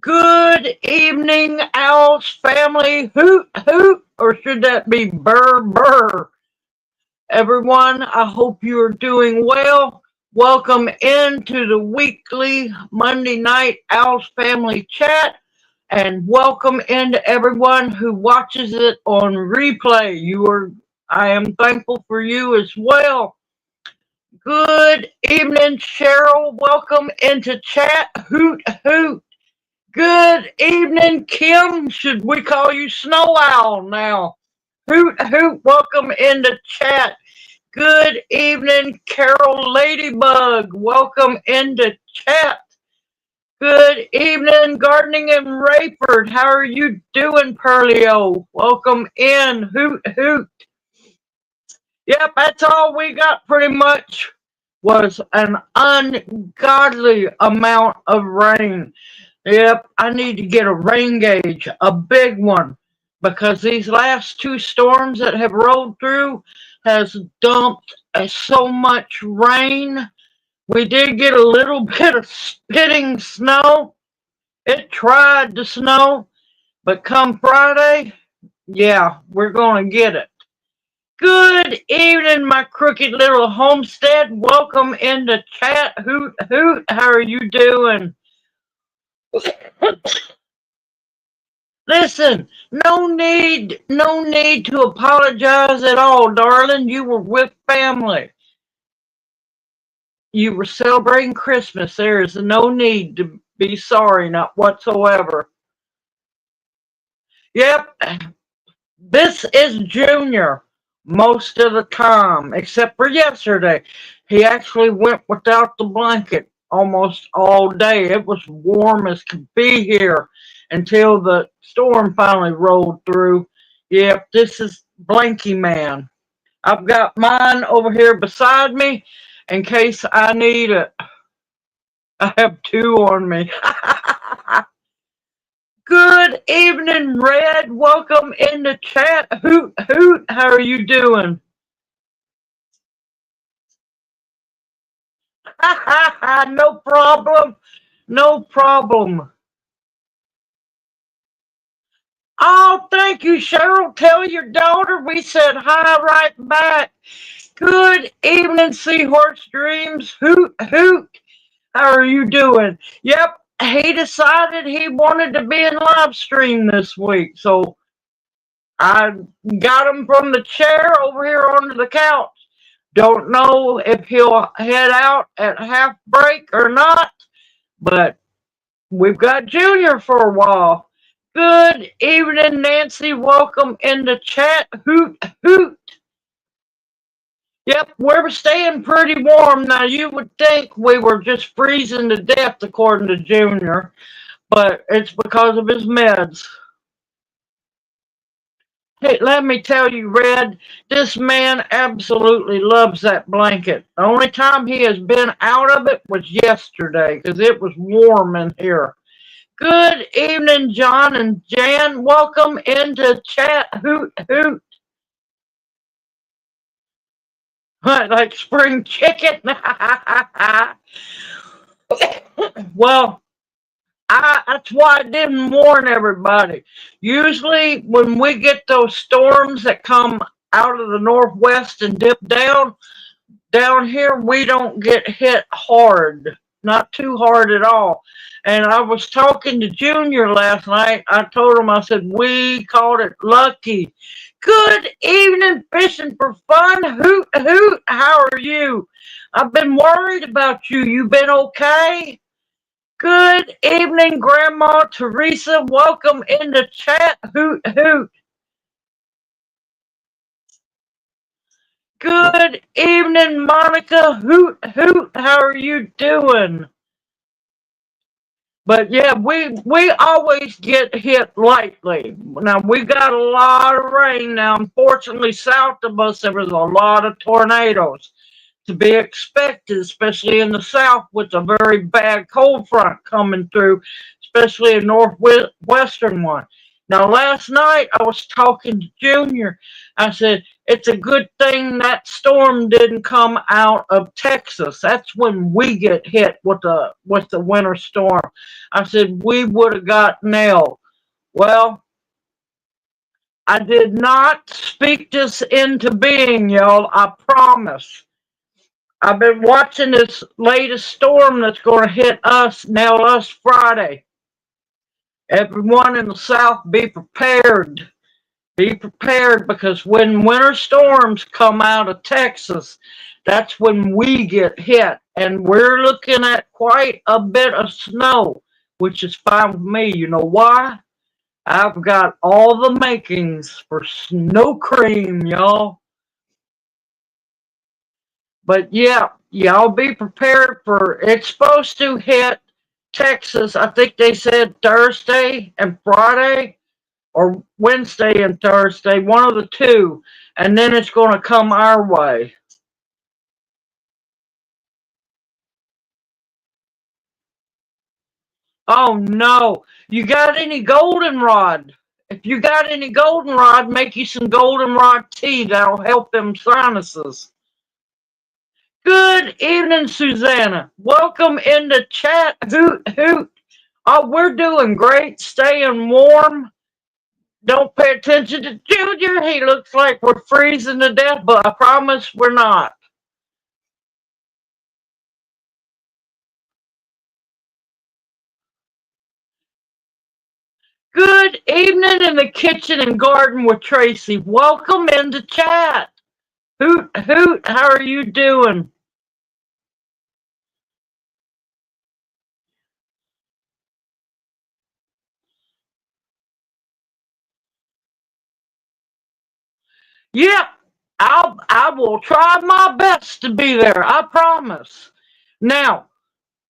Good evening, Owls family. Hoot, hoot, or should that be burr, burr? Everyone, I hope you are doing well. Welcome into the weekly Monday night Owls family chat, and welcome into everyone who watches it on replay. I am thankful for you as well. Good evening, Cheryl. Welcome into chat. Hoot, hoot. Good evening, Kim. Should we call you Snow Owl now? Hoot, hoot. Welcome into chat. Good evening, Carol Ladybug. Welcome into chat. Good evening, Gardening and Rayford. How are you doing, Pearlio? Welcome in. Hoot, hoot. Yep, that's all we got pretty much was an ungodly amount of rain. Yep, I need to get a rain gauge, a big one, because these last two storms that have rolled through has dumped so much rain. We did get a little bit of spitting snow. It tried to snow, but come Friday, yeah, we're going to get it. Good evening, my crooked little homestead. Welcome into chat. Hoot, hoot. How are you doing? Listen, no need to apologize at all, darling. You were with family. You were celebrating Christmas. There is no need to be sorry, not whatsoever. Yep, this is Junior most of the time, except for yesterday. He actually went without the blanket almost all day. It was warm as could be here until the storm finally rolled through. Yep, this is Blanky Man. I've got mine over here beside me in case I need it. I have two on me. Good evening, Red. Welcome in the chat. Hoot, hoot. How are you doing? No problem. No problem. Oh, thank you, Cheryl. Tell your daughter we said hi right back. Good evening, Seahorse Dreams. Hoot, hoot. How are you doing? Yep, he decided he wanted to be in live stream this week. So I got him from the chair over here onto the couch. Don't know if he'll head out at half break or not, but we've got Junior for a while. Good evening, Nancy. Welcome in the chat. Hoot, hoot. Yep, we're staying pretty warm. Now, you would think we were just freezing to death, according to Junior, but it's because of his meds. Hey, let me tell you, Red, this man absolutely loves that blanket. The only time he has been out of it was yesterday because it was warm in here. Good evening, John and Jan. Welcome into chat. Hoot, hoot. What, like spring chicken? Well, that's why I didn't warn everybody. Usually, when we get those storms that come out of the northwest and dip down here, we don't get hit hard, not too hard at all. And I was talking to Junior last night. I told him, I said, we called it lucky. Good evening, fishing for fun. Hoot, hoot. How are you? I've been worried about you. You been okay? Good evening, Grandma Teresa. Welcome in the chat. Hoot, hoot. Good evening, Monica. Hoot, hoot. How are you doing? But yeah, we always get hit lightly. Now we got a lot of rain. Now, unfortunately, south of us there was a lot of tornadoes to be expected, especially in the south with a very bad cold front coming through, especially a northwestern one. Now, last night I was talking to Junior. I said, it's a good thing that storm didn't come out of Texas. That's when we get hit with the winter storm. I said, we would have got nailed. Well, I did not speak this into being, y'all. I promise. I've been watching this latest storm that's going to hit us, nail us Friday. Everyone in the South, be prepared. Be prepared because when winter storms come out of Texas, that's when we get hit. And we're looking at quite a bit of snow, which is fine with me. You know why? I've got all the makings for snow cream, y'all. But yeah, y'all be prepared for it's supposed to hit Texas. I think they said Thursday and Friday or Wednesday and Thursday, one of the two, and then it's going to come our way. Oh no, you got any goldenrod? If you got any goldenrod, make you some goldenrod tea. That'll help them sinuses. Good evening, Susanna. Welcome in the chat. Hoot, hoot. Oh, we're doing great, staying warm. Don't pay attention to Junior. He looks like we're freezing to death, but I promise we're not. Good evening in the kitchen and garden with Tracy. Welcome into chat. Hoot, hoot. How are you doing? Yep, I will try my best to be there. I promise. Now,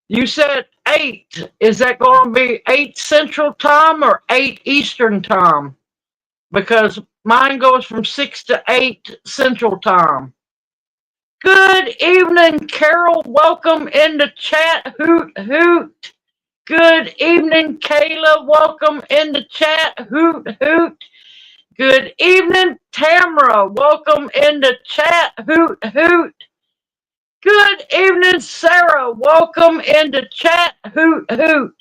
you said 8. Is that going to be 8 Central Time or 8 Eastern Time? Because mine goes from 6 to 8 Central Time. Good evening, Carol. Welcome into chat. Hoot, hoot. Good evening, Kayla. Welcome into chat. Hoot, hoot. Good evening, Tamara. Welcome into chat. Hoot, hoot. Good evening, Sarah. Welcome into chat. Hoot, hoot.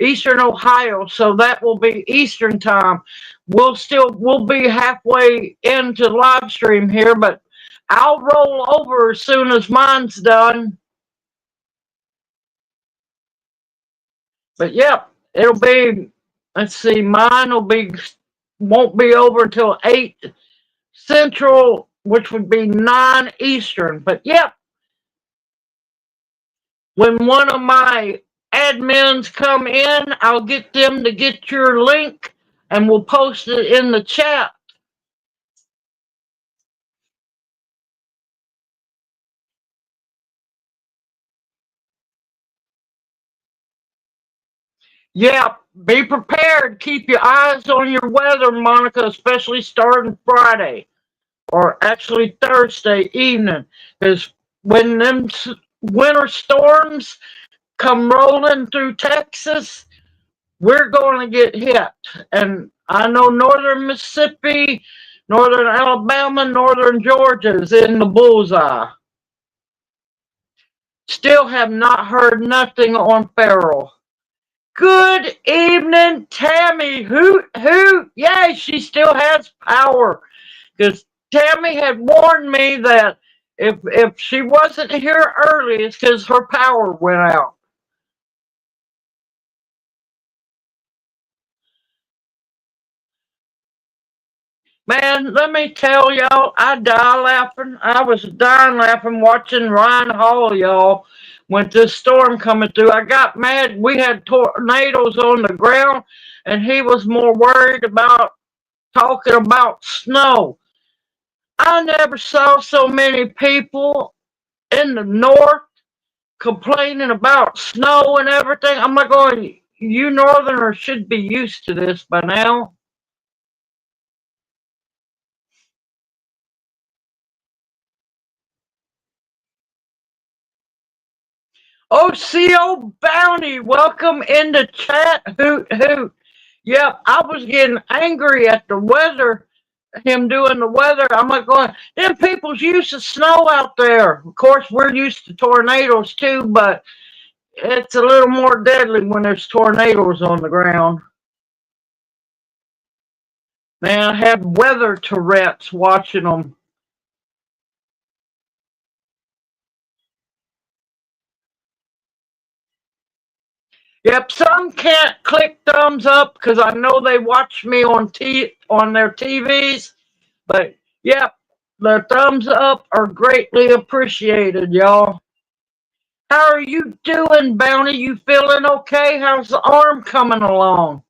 Eastern Ohio, so that will be Eastern time. We'll be halfway into live stream here, but I'll roll over as soon as mine's done. But yep, it'll be. Let's see, mine won't be over until 8 Central, which would be 9 Eastern. But yep, when one of my admins come in, I'll get them to get your link and we'll post it in the chat. Yeah, be prepared. Keep your eyes on your weather, Monica, especially starting Friday or actually Thursday evening. Because when them winter storms come rolling through Texas, we're going to get hit. And I know northern Mississippi, northern Alabama, northern Georgia is in the bullseye. Still have not heard nothing on Farrell. Good evening, Tammy. Hoot, hoot. Yay, she still has power. Because Tammy had warned me that if she wasn't here early, it's because her power went out. Man, let me tell y'all, I die laughing. I was dying laughing watching Ryan Hall, y'all, when this storm coming through. I got mad. We had tornadoes on the ground, and he was more worried about talking about snow. I never saw so many people in the north complaining about snow and everything. I'm like, going, you northerners should be used to this by now. OCO Bounty, welcome into chat. Hoot, hoot. Yep, I was getting angry at the weather, him doing the weather. I'm like going, them people's used to snow out there. Of course, we're used to tornadoes too, but it's a little more deadly when there's tornadoes on the ground. Man, I had weather Tourette's watching them. Yep, some can't click thumbs up because I know they watch me on their TVs. But yep, the thumbs up are greatly appreciated, y'all. How are you doing, Bounty? You feeling okay? How's the arm coming along?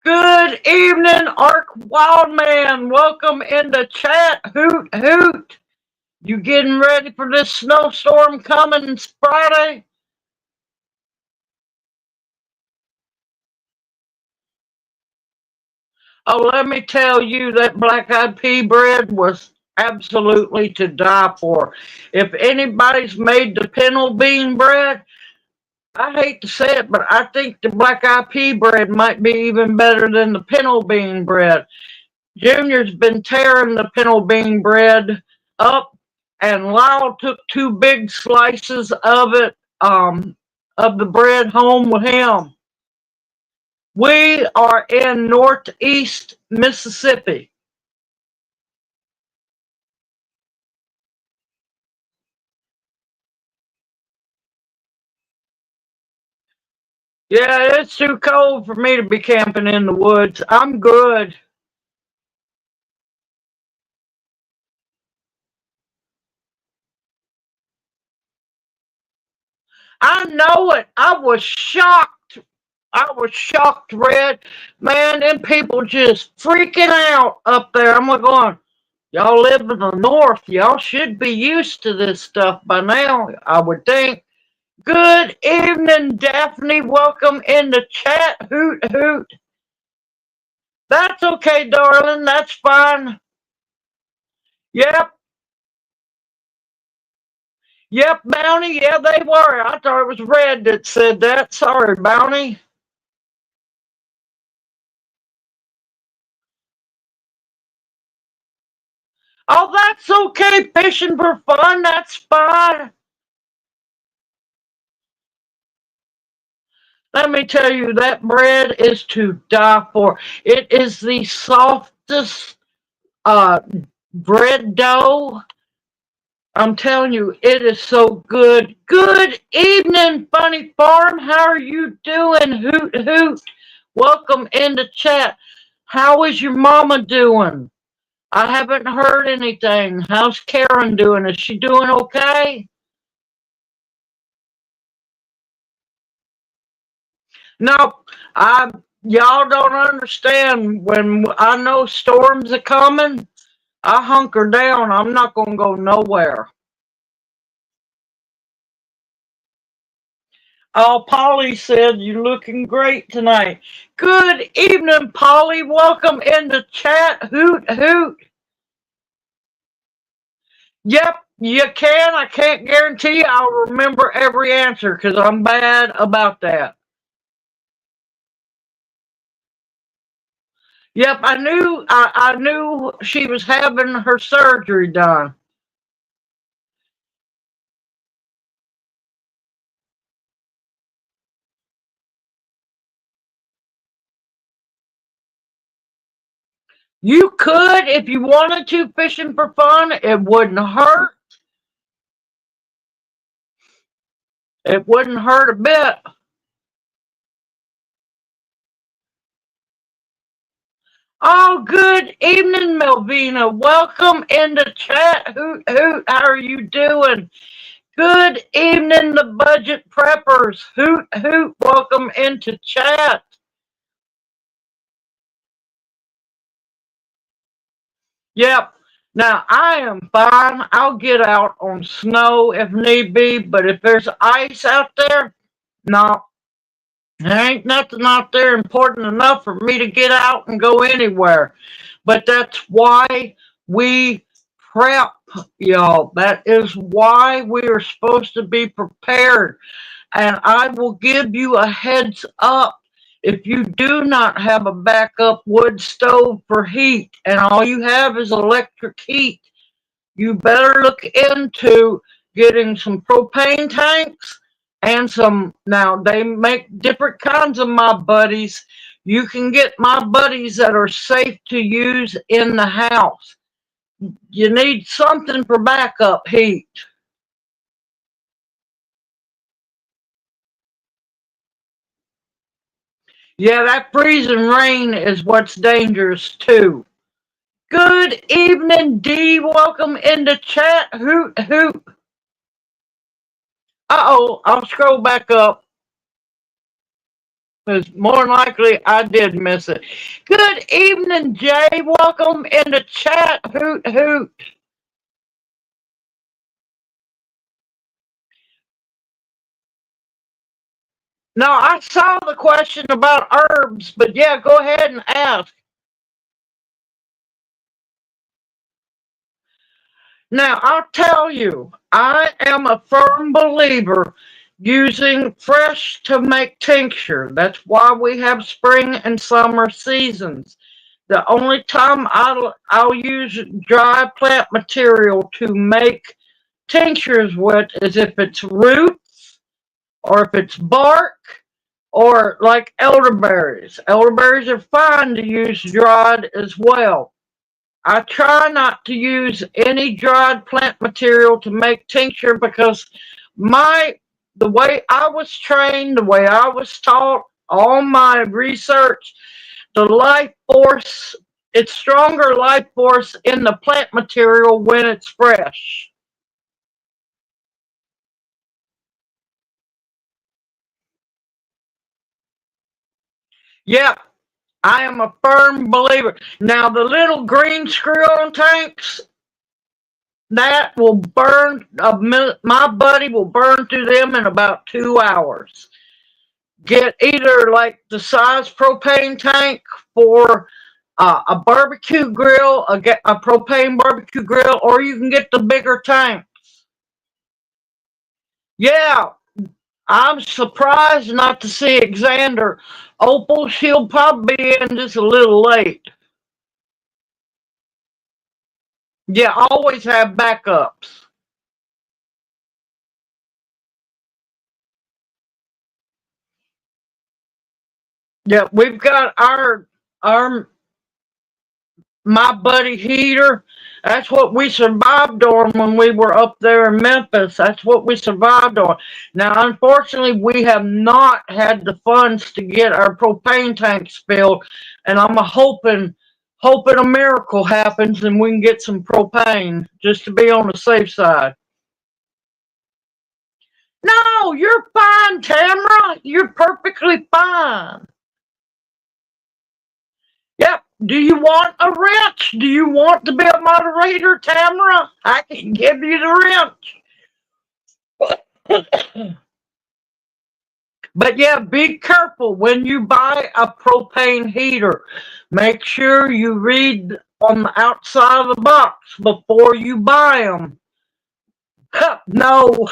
Good evening, Ark Wildman. Welcome in the chat. Hoot hoot. You getting ready for this snowstorm coming Friday? Oh, let me tell you, that black eyed pea bread was absolutely to die for. If anybody's made the pintle bean bread, I hate to say it, but I think the black eyed pea bread might be even better than the pintle bean bread. Junior's been tearing the pintle bean bread up, and Lyle took two big slices of the bread home with him. We are in Northeast Mississippi. Yeah, it's too cold for me to be camping in the woods. I'm good. I know it. I was shocked. I was shocked, Red. Man, them people just freaking out up there. I'm like going, y'all live in the north. Y'all should be used to this stuff by now, I would think. Good evening, Daphne. Welcome in the chat. Hoot, hoot. That's okay, darling. That's fine. Yep. Yep, Bounty. Yeah, they were. I thought it was Red that said that. Sorry, Bounty. Oh, that's okay. Fishing for fun. That's fine. Let me tell you, that bread is to die for. It is the softest uh, bread dough. I'm telling you, it is so good. Good evening, Funny Farm. How are you doing? Hoot hoot. Welcome in the chat. How is your mama doing? I haven't heard anything. How's Karen doing? Is she doing okay? No, I y'all don't understand. When I know storms are coming, I hunker down. I'm not gonna go nowhere. Oh, Polly said you're looking great tonight. Good evening, Polly. Welcome in the chat. Hoot hoot. Yep, you can. I can't guarantee I'll remember every answer because I'm bad about that. Yep, I knew she was having her surgery done. You could if you wanted to fishing for fun. It wouldn't hurt. It wouldn't hurt a bit. Oh, good evening, Melvina. Welcome in the chat. Hoot hoot. How are you doing? Good evening, the budget preppers. Hoot hoot. Welcome into chat. Yep. Now I am fine. I'll get out on snow if need be, but if there's ice out there, no, there ain't nothing out there important enough for me to get out and go anywhere. But that's why we prep. y'all. That is why we are supposed to be prepared. And I will give you a heads up. If you do not have a backup wood stove for heat and all you have is electric heat, you better look into getting some propane tanks and some. Now, they make different kinds of My Buddies. You can get My Buddies that are safe to use in the house. You need something for backup heat. Yeah, that freezing rain is what's dangerous too. Good evening, D. Welcome into chat. Hoot, hoot. Uh-oh, I'll scroll back up because more than likely I did miss it. Good evening, Jay. Welcome into chat. Hoot, hoot. Now, I saw the question about herbs, but yeah, go ahead and ask. Now, I'll tell you, I am a firm believer using fresh to make tincture. That's why we have spring and summer seasons. The only time I'll use dry plant material to make tinctures with is if it's roots or if it's bark or like elderberries. Elderberries are fine to use dried as well. I try not to use any dried plant material to make tincture because my the way I was trained, the way I was taught, all my research, the life force, it's stronger life force in the plant material when it's fresh. Yeah, I am a firm believer. Now the little green screw tanks, that will burn. My buddy will burn through them in about 2 hours. Get either like the size propane tank for a barbecue grill, a propane barbecue grill, or you can get the bigger tank. Yeah, I'm surprised not to see Xander. Opal, she'll probably be in just a little late. Yeah, always have backups. Yeah, we've got our My Buddy heater. That's what we survived on when we were up there in Memphis. That's what we survived on. Now, unfortunately, we have not had the funds to get our propane tanks filled, and I'm hoping a miracle happens and we can get some propane just to be on the safe side. No, you're fine, Tamara. You're perfectly fine. Yep. Do you want a wrench? Do you want to be a moderator, Tamara? I can give you the wrench. But yeah, be careful when you buy a propane heater. Make sure you read on the outside of the box before you buy them. No.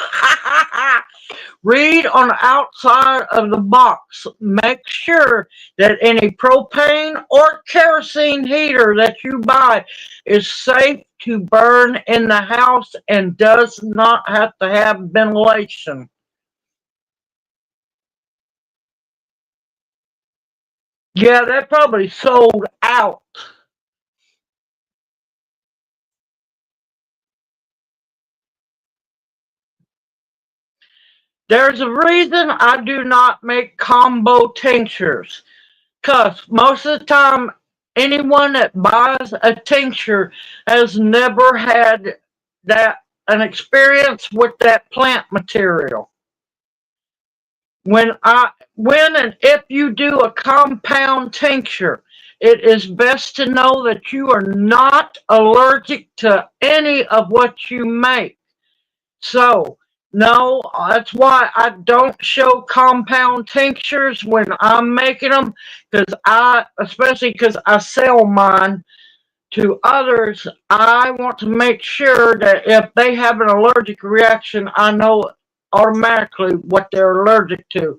Read on the outside of the box. Make sure that any propane or kerosene heater that you buy is safe to burn in the house and does not have to have ventilation. Yeah, that probably sold out. There's a reason I do not make combo tinctures. Because most of the time, anyone that buys a tincture has never had that an experience with that plant material. When and if you do a compound tincture, it is best to know that you are not allergic to any of what you make. So, no, that's why I don't show compound tinctures when I'm making them, especially because I sell mine. to others, I want to make sure that if they have an allergic reaction, I know automatically what they're allergic to.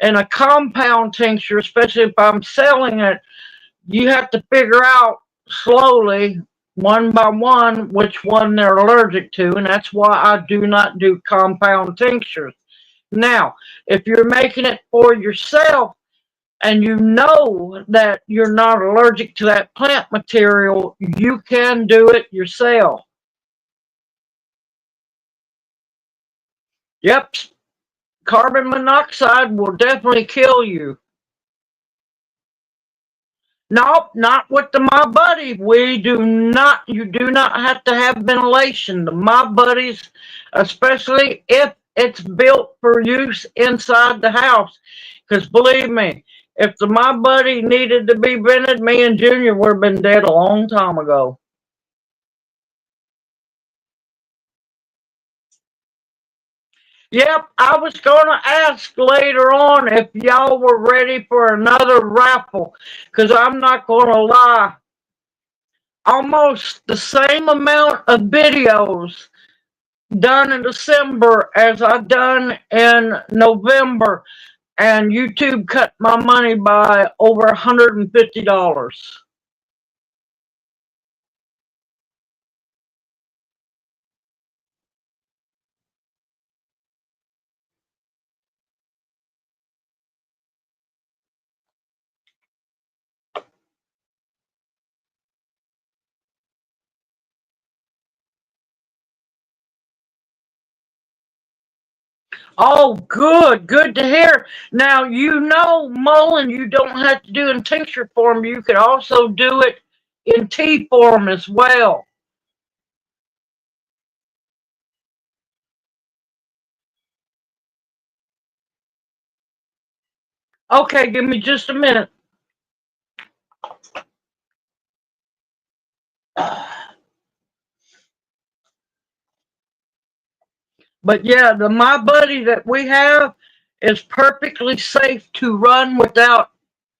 And a compound tincture, especially if I'm selling it, you have to figure out slowly, one by one, which one they're allergic to, and that's why I do not do compound tinctures. Now, if you're making it for yourself and you know that you're not allergic to that plant material, you can do it yourself. Yep, carbon monoxide will definitely kill you. Nope, not with the My Buddy. You do not have to have ventilation. The My Buddies, especially if it's built for use inside the house. Because believe me, if the My Buddy needed to be vented, me and Junior would have been dead a long time ago. Yep, I was going to ask later on if y'all were ready for another raffle. Because I'm not going to lie, almost the same amount of videos done in December as I done in November, and YouTube cut my money by over $150. Oh, good to hear. Now, Mullen, you don't have to do in tincture form. You could also do it in tea form as well. Okay, give me just a minute. But yeah, the My Buddy that we have is perfectly safe to run without,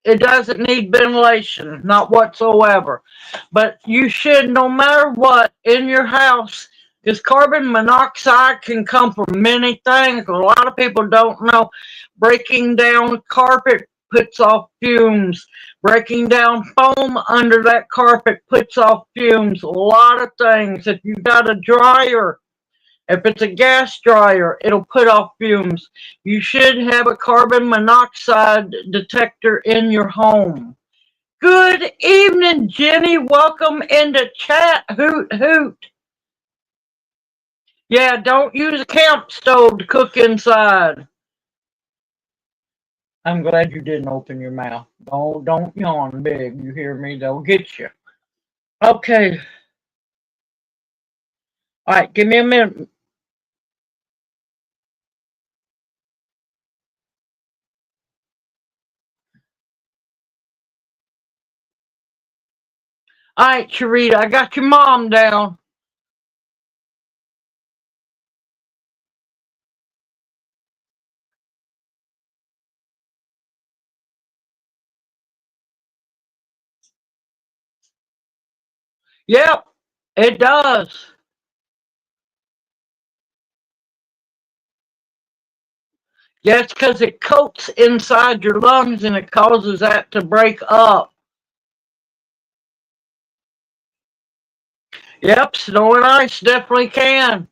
it doesn't need ventilation, not whatsoever. But you should, no matter what, in your house, because carbon monoxide can come from many things. A lot of people don't know. Breaking down carpet puts off fumes. Breaking down foam under that carpet puts off fumes. A lot of things. If you've got a dryer, if it's a gas dryer, it'll put off fumes. You should have a carbon monoxide detector in your home. Good evening, Jenny. Welcome into chat. Hoot, hoot. Yeah, don't use a camp stove to cook inside. I'm glad you didn't open your mouth. Don't yawn big. You hear me? They'll get you. Okay. All right, give me a minute. All right, Charita, I got your mom down. Yep, it does. Yeah, it's because it coats inside your lungs and it causes that to break up. Yep, snow and ice definitely can.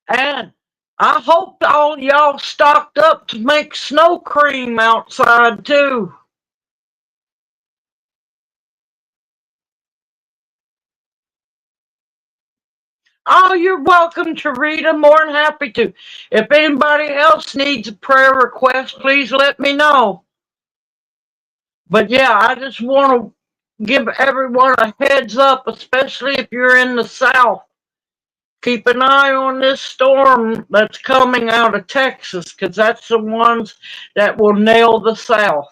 And I hope all y'all stocked up to make snow cream outside too. Oh, you're welcome, Charita. More than happy to. If anybody else needs a prayer request, please let me know. But yeah, I just want to give everyone a heads up, especially if you're in the South. Keep an eye on this storm that's coming out of Texas, because that's the ones that will nail the South.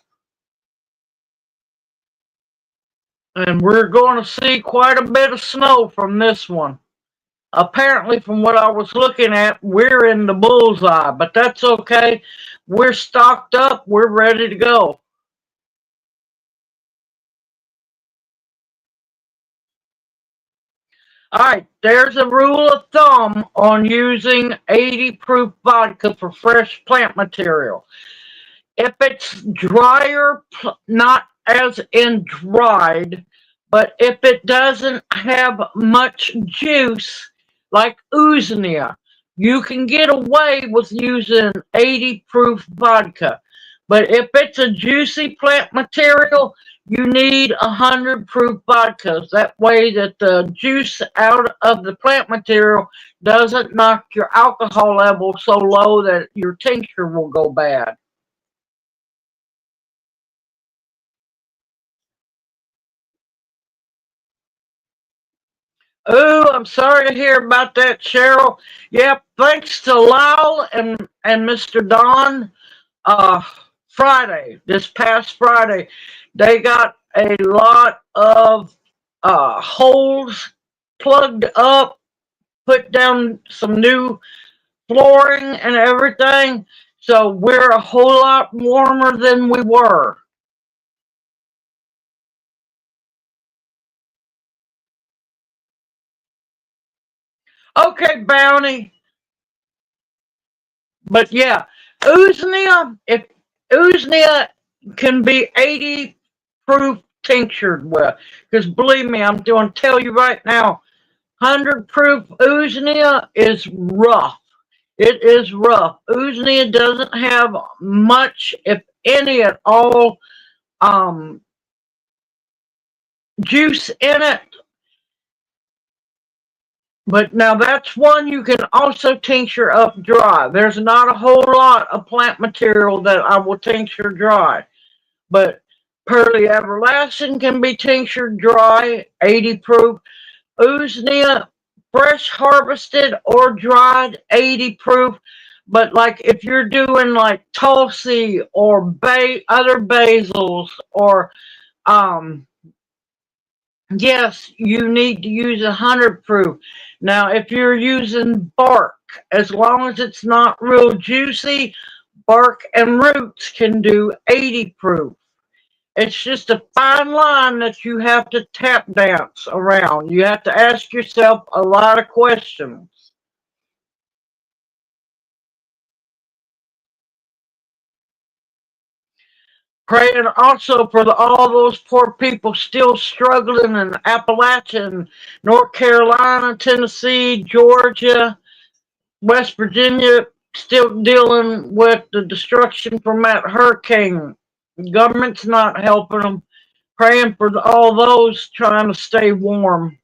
And we're going to see quite a bit of snow from this one. Apparently, from what I was looking at, we're in the bullseye, but that's okay. We're stocked up. We're ready to go. All right, there's a rule of thumb on using 80 proof vodka for fresh plant material. If it's drier, not as in dried, but if it doesn't have much juice, like Uznia, you can get away with using 80 proof vodka. But if it's a juicy plant material, you need 100 proof vodkas. That way that the juice out of the plant material doesn't knock your alcohol level so low that your tincture will go bad. Oh, I'm sorry to hear about that, Cheryl. Yep, thanks to Lyle and Mr. Don, uh, Friday, this past Friday, they got a lot of holes plugged up, put down some new flooring and everything. So we're a whole lot warmer than we were. Okay, Bounty. But yeah, Usnea, if Usnea can be 80 proof tinctured with, because believe me, I'm going to tell you right now, 100 proof Usnea is rough. It is rough. Usnea doesn't have much, if any at all, um, juice in it. But now that's one you can also tincture up dry. There's not a whole lot of plant material that I will tincture dry. But Pearly Everlasting can be tinctured dry, 80 proof. Usnea, fresh harvested or dried, 80 proof. But like if you're doing like Tulsi or other basils or um yes, you need to use 100 proof. Now, if you're using bark, as long as it's not real juicy, bark and roots can do 80 proof. It's just a fine line that you have to tap dance around. You have to ask yourself a lot of questions. Praying also for all those poor people still struggling in Appalachia, North Carolina, Tennessee, Georgia, West Virginia, still dealing with the destruction from that hurricane. The government's not helping them. Praying for all those trying to stay warm.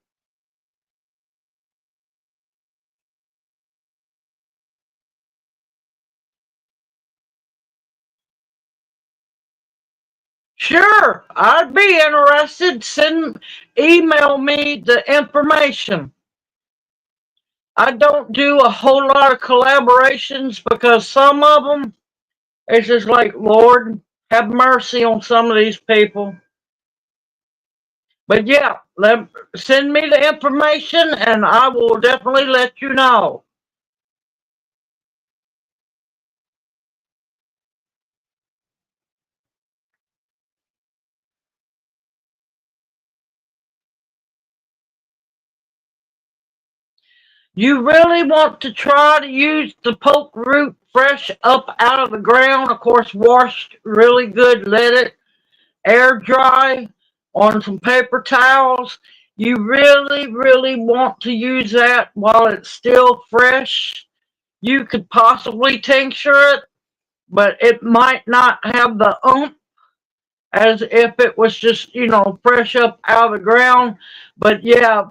Sure, I'd be interested. Email me the information. I don't do a whole lot of collaborations because some of them, it's just like, Lord, have mercy on some of these people. But yeah, send me the information and I will definitely let you know. You really want to try to use the poke root fresh up out of the ground, of course, washed really good, let it air dry on some paper towels. You really, really want to use that while it's still fresh. You could possibly tincture it, but it might not have the oomph as if it was just, fresh up out of the ground. But yeah,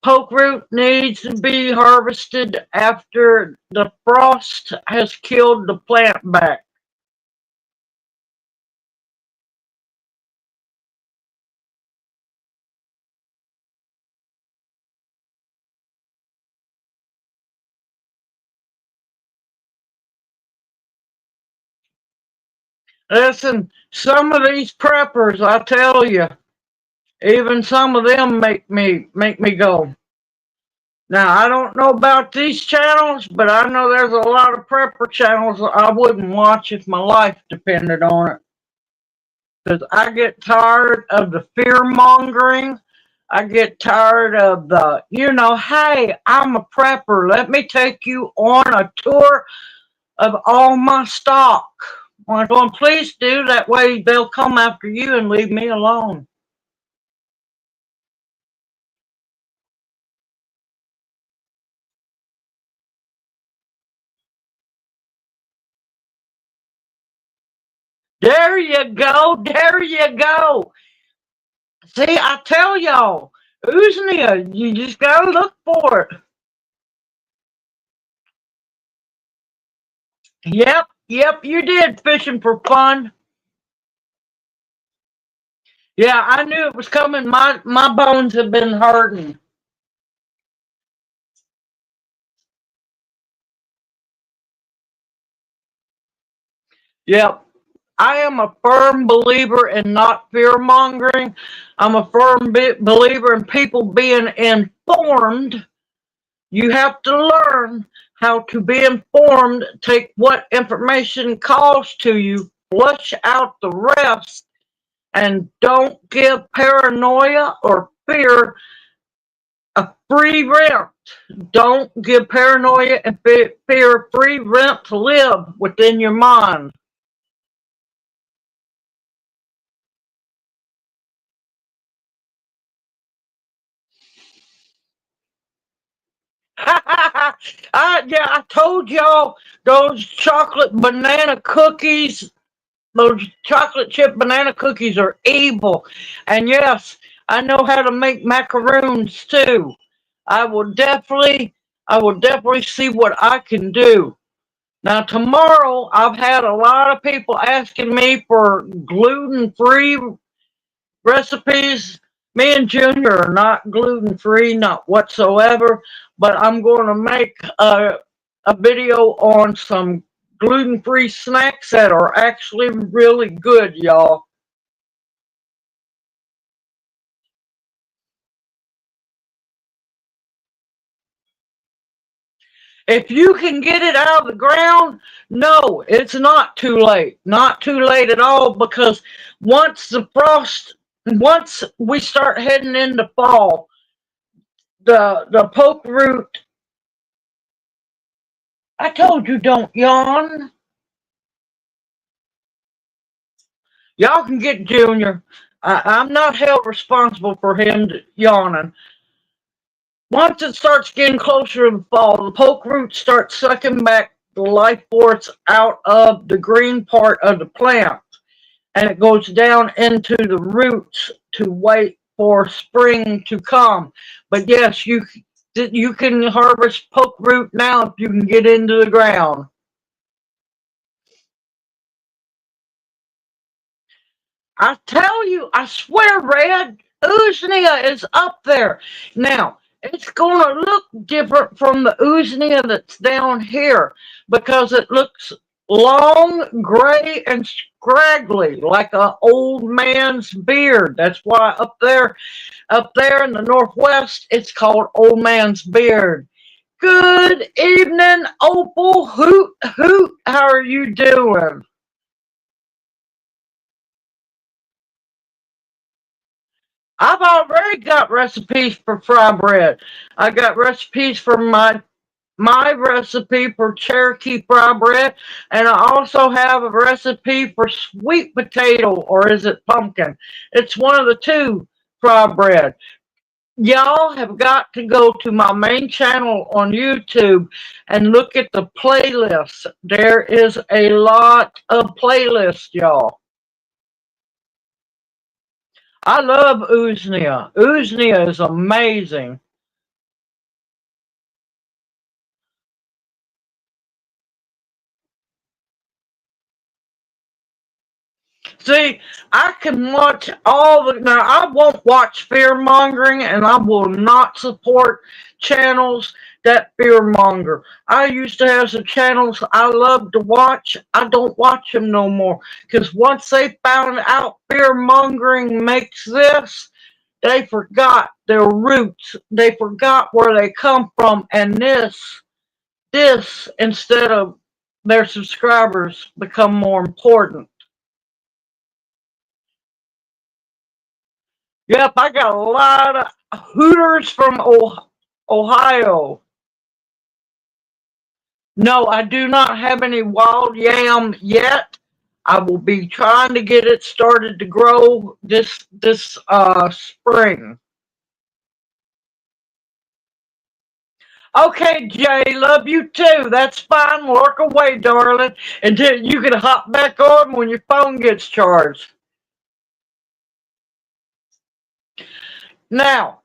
poke root needs to be harvested after the frost has killed the plant back. Listen, some of these preppers, I tell you, even some of them make me go. Now I don't know about these channels, but I know there's a lot of prepper channels I wouldn't watch if my life depended on it. Because I get tired of the fear mongering. I get tired of the, hey, I'm a prepper. Let me take you on a tour of all my stock. I'm going, please do. That way they'll come after you and leave me alone. There you go. There you go. See, I tell y'all, Uznia, you just gotta look for it. Yep, yep, you did fishing for fun. Yeah, I knew it was coming. My bones have been hurting. Yep. I am a firm believer in not fear mongering. I'm a firm believer in people being informed. You have to learn how to be informed, take what information calls to you, flush out the rest, and don't give paranoia or fear a free rent. Don't give paranoia and fear free rent to live within your mind. Yeah, I told y'all those chocolate banana cookies, those chocolate chip banana cookies are evil. And yes, I know how to make macaroons too. I will definitely, I will definitely see what I can do. Now tomorrow, I've had a lot of people asking me for gluten-free recipes. Me and Junior are not gluten free, not whatsoever, but I'm going to make a video on some gluten free snacks that are actually really good, y'all. If you can get it out of the ground, no, it's not too late. Not too late at all because once we start heading into fall, the poke root. I told you don't yawn. Y'all can get Junior. I'm not held responsible for him yawning. Once it starts getting closer to the fall, the poke roots start sucking back the life force out of the green part of the plant, and it goes down into the roots to wait for spring to come. But yes, you can harvest poke root now if you can get into the ground. I tell you, I swear, Red, Uznia is up there. Now, it's going to look different from the Uznia that's down here because it looks long, gray, and scraggly like an old man's beard. That's why up there in the Northwest, it's called old man's beard. Good evening, Opal. Hoot, hoot. How are you doing? I've already got recipes for fry bread. I got recipes for my recipe for Cherokee fry bread, and I also have a recipe for sweet potato, or is it pumpkin? It's one of the two fry bread. Y'all have got to go to my main channel on YouTube and look at the playlist. There is a lot of playlists, y'all. I love Uznia. Uznia is amazing. See, I can watch all the. Now, I won't watch fear mongering and I will not support channels that fear monger. I used to have some channels I loved to watch. I don't watch them no more because once they found out fear mongering makes this, they forgot their roots. They forgot where they come from. And this, instead of their subscribers, become more important. Yep, I got a lot of. Hooters from Ohio. No, I do not have any wild yam yet. I will be trying to get it started to grow this spring. Okay, Jay, love you too. That's fine. Work away, darling, until you can hop back on when your phone gets charged. Now,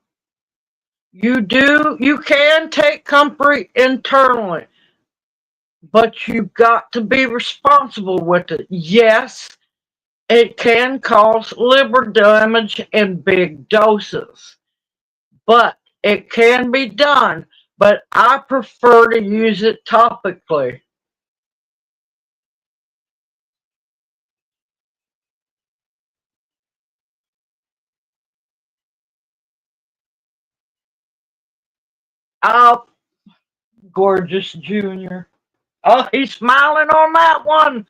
you can take comfort internally, but you've got to be responsible with it. Yes, it can cause liver damage in big doses, but it can be done. But I prefer to use it topically. Oh, gorgeous Junior. Oh, he's smiling on that one.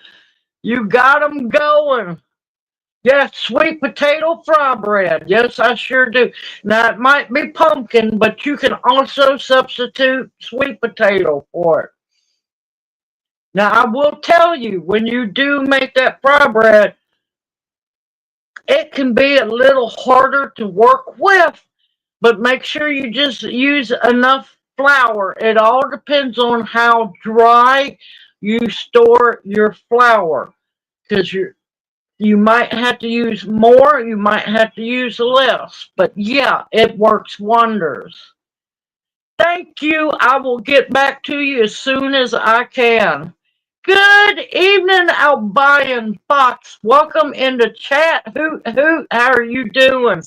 You got him going. Yes, sweet potato fry bread. Yes, I sure do. Now, it might be pumpkin, but you can also substitute sweet potato for it. Now, I will tell you, when you do make that fry bread, it can be a little harder to work with, but make sure you just use enough flour. It all depends on how dry you store your flour, because you might have to use more, you might have to use less, but yeah, it works wonders. Thank you. I will get back to you as soon as I can. Good evening, Albion Fox. Welcome into chat. Hoot, how are you doing?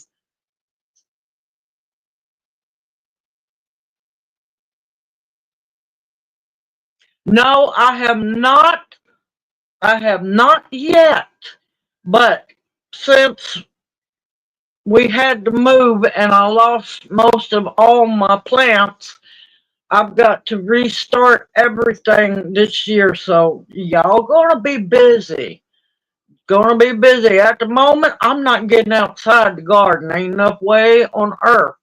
No, I have not. I have not yet. But since we had to move and I lost most of all my plants, I've got to restart everything this year. So y'all gonna be busy. Gonna be busy. At the moment, I'm not getting outside the garden. Ain't enough way on earth.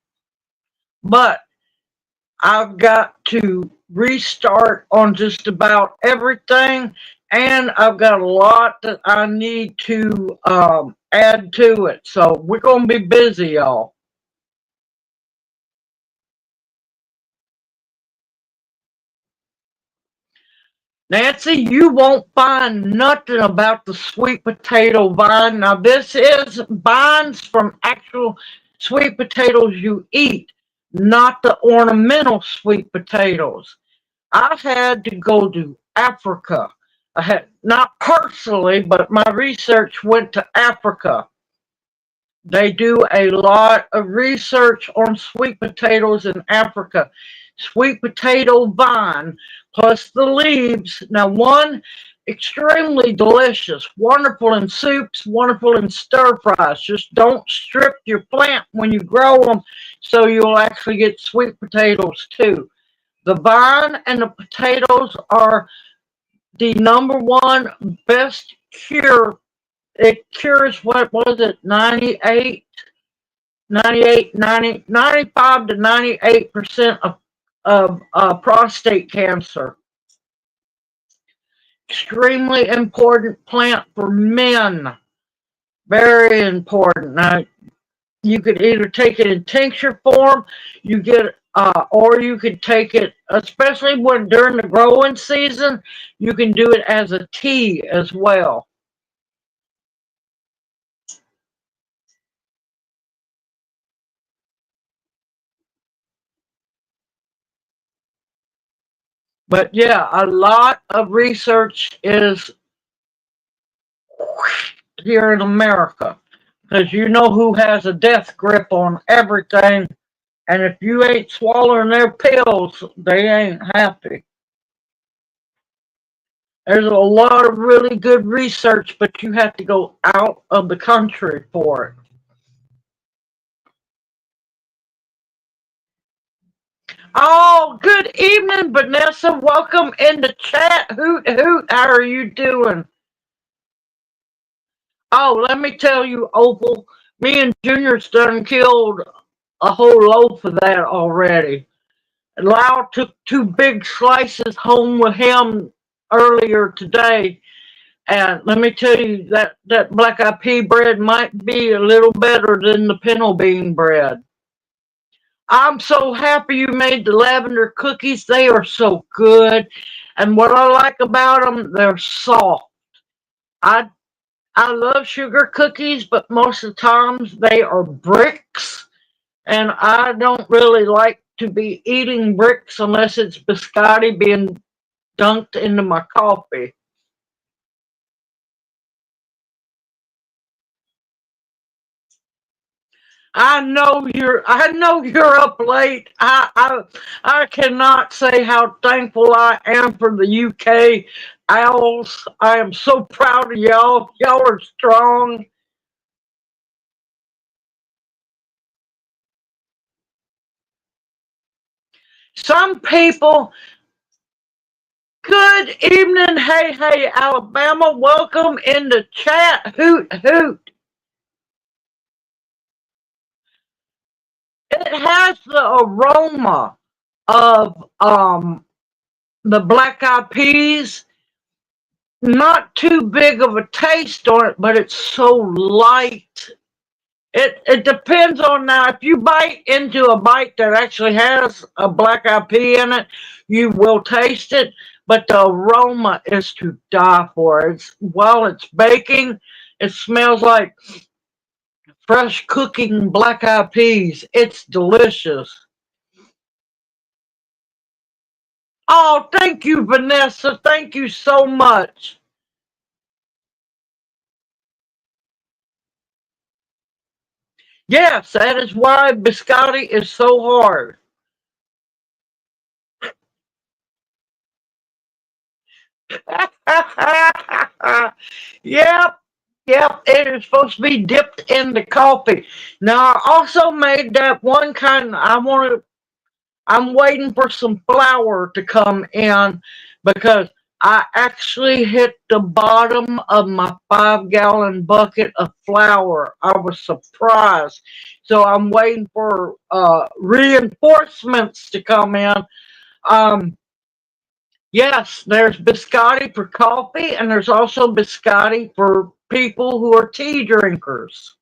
But I've got to restart on just about everything, and I've got a lot that I need to add to it. So we're gonna be busy, y'all. Nancy, you won't find nothing about the sweet potato vine. Now, this is vines from actual sweet potatoes you eat, not the ornamental sweet potatoes. I had to go to Africa. I had not personally, but my research went to Africa. They do a lot of research on sweet potatoes in Africa. Sweet potato vine plus the leaves. Now, one, extremely delicious, wonderful in soups, wonderful in stir fries. Just don't strip your plant when you grow them so you'll actually get sweet potatoes too. The vine and the potatoes are the number one best cure. It cures, what was it, 95 to 98% of prostate cancer. Extremely important plant for men. Very important. Now, you could either take it in tincture form, or you could take it, especially when during the growing season, you can do it as a tea as well. But yeah, a lot of research is here in America, because you know who has a death grip on everything, and if you ain't swallowing their pills, they ain't happy. There's a lot of really good research, but you have to go out of the country for it. Oh, good evening, Vanessa. Welcome in the chat. Hoot, how are you doing? Oh, let me tell you, Opal, me and Junior's done killed a whole loaf of that already. Lau took 2 big slices home with him earlier today. And let me tell you that black eyed pea bread might be a little better than the pinto bean bread. I'm so happy you made the lavender cookies. They are so good. And what I like about them, they're soft. I I love sugar cookies, but most of the times they are bricks. And I don't really like to be eating bricks unless it's biscotti being dunked into my coffee. I know you're up late. I cannot say how thankful I am for the UK owls. I am so proud of y'all. Y'all are strong. Some people, good evening, hey, Alabama. Welcome in the chat. Hoot hoot. It has the aroma of the black eyed peas. Not too big of a taste on it, but it's so light. It depends on now. If you bite into a bite that actually has a black eyed pea in it, you will taste it. But the aroma is to die for. It's while it's baking, it smells like fresh cooking black eyed peas. It's delicious. Oh, thank you, Vanessa. Thank you so much. Yes, that is why biscotti is so hard. Yep, yep, it is supposed to be dipped in the coffee. Now I also made that one kind I'm waiting for some flour to come in because I actually hit the bottom of my 5 gallon bucket of flour. I was surprised. So I'm waiting for reinforcements to come in. Um, Yes, there's biscotti for coffee, and there's also biscotti for people who are tea drinkers.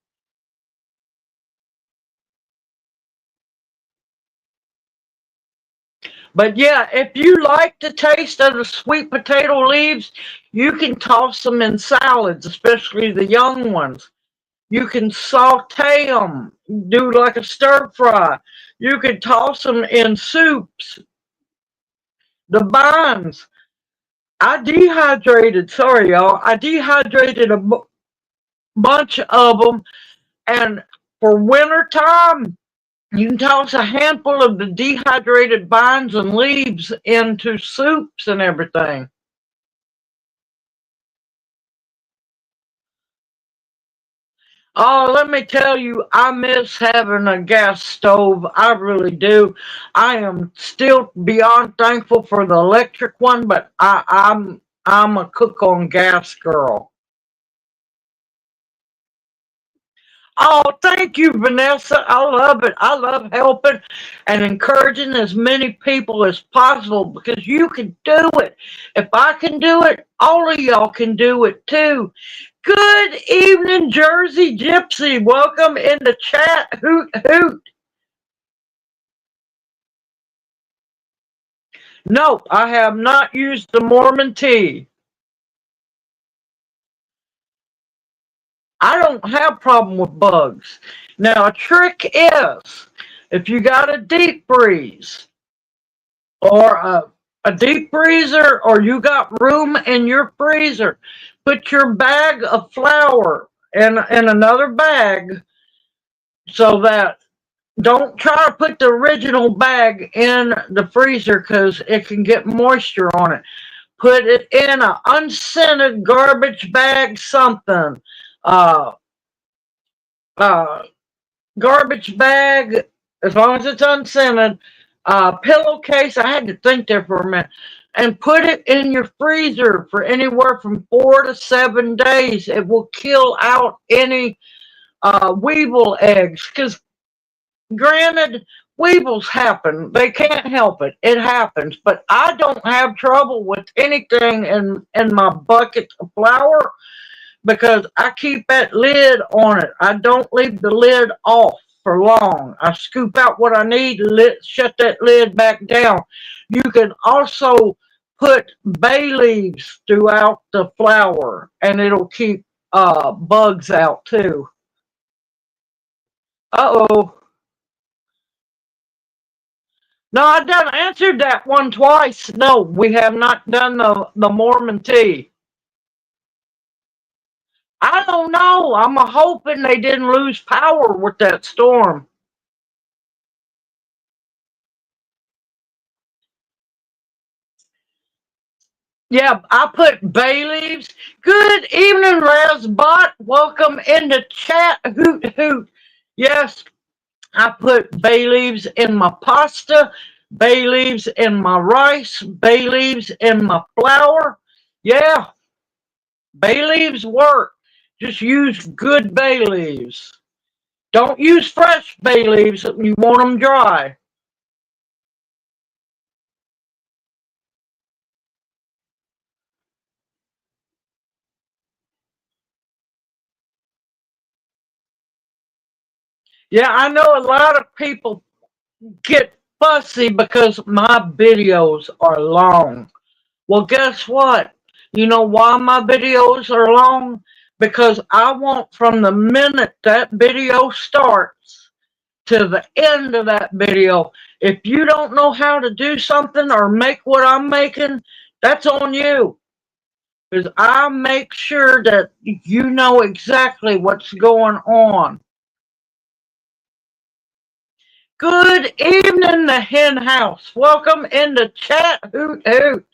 But yeah, if you like the taste of the sweet potato leaves, you can toss them in salads, especially the young ones. You can saute them, do like a stir fry. You can toss them in soups. The vines. I dehydrated, sorry y'all, I dehydrated a bunch of them. And for winter time, you can toss a handful of the dehydrated vines and leaves into soups and everything. Oh, let me tell you, I miss having a gas stove. I really do. I am still beyond thankful for the electric one, but I'm a cook on gas girl. Oh, thank you, Vanessa. I love it. I love helping and encouraging as many people as possible because you can do it. If I can do it, all of y'all can do it too. Good evening, Jersey Gypsy. Welcome in the chat. Hoot, hoot. No, I have not used the Mormon tea. I don't have problem with bugs. Now, a trick is if you got a deep freeze, or a deep freezer, or you got room in your freezer, put your bag of flour in another bag so that don't try to put the original bag in the freezer because it can get moisture on it. Put it in an unscented garbage bag, something. Uh, uh, Garbage bag, as long as it's unscented, pillowcase. I had to think there for a minute. And put it in your freezer for anywhere from 4 to 7 days. It will kill out any weevil eggs. Because granted, weevils happen. They can't help it. It happens. But I don't have trouble with anything in my bucket of flour because I keep that lid on it. I don't leave the lid off for long. I scoop out what I need, shut that lid back down. You can also put bay leaves throughout the flour and it'll keep bugs out too. Uh-oh. No, I done answered that one twice. No, we have not done the Mormon tea. I don't know. I'm hoping they didn't lose power with that storm. Yeah, I put bay leaves. Good evening, Razbot. Welcome in the chat. Hoot hoot. Yes, I put bay leaves in my pasta, bay leaves in my rice, bay leaves in my flour. Yeah, bay leaves work. Just use good bay leaves. Don't use fresh bay leaves. You want them dry. Yeah, I know a lot of people get fussy because my videos are long. Well, guess what? You know why my videos are long? Because I want from the minute that video starts to the end of that video. If you don't know how to do something or make what I'm making, that's on you. Because I make sure that you know exactly what's going on. Good evening, the hen house. Welcome in the chat. Hoot hoot.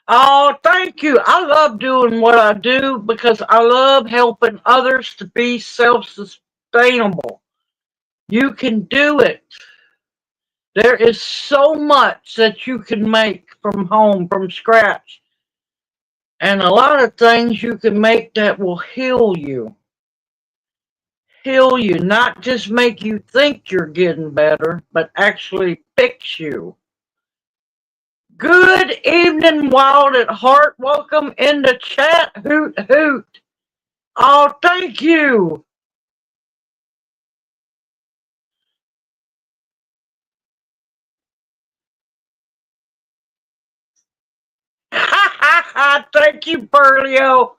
Oh, thank you. I love doing what I do because I love helping others to be self-sustainable. You can do it. There is so much that you can make from home, from scratch. And a lot of things you can make that will heal you. Heal you, not just make you think you're getting better, but actually fix you. Good evening, Wild at Heart. Welcome in the chat. Hoot hoot. Oh, thank you. Thank you, Berlio.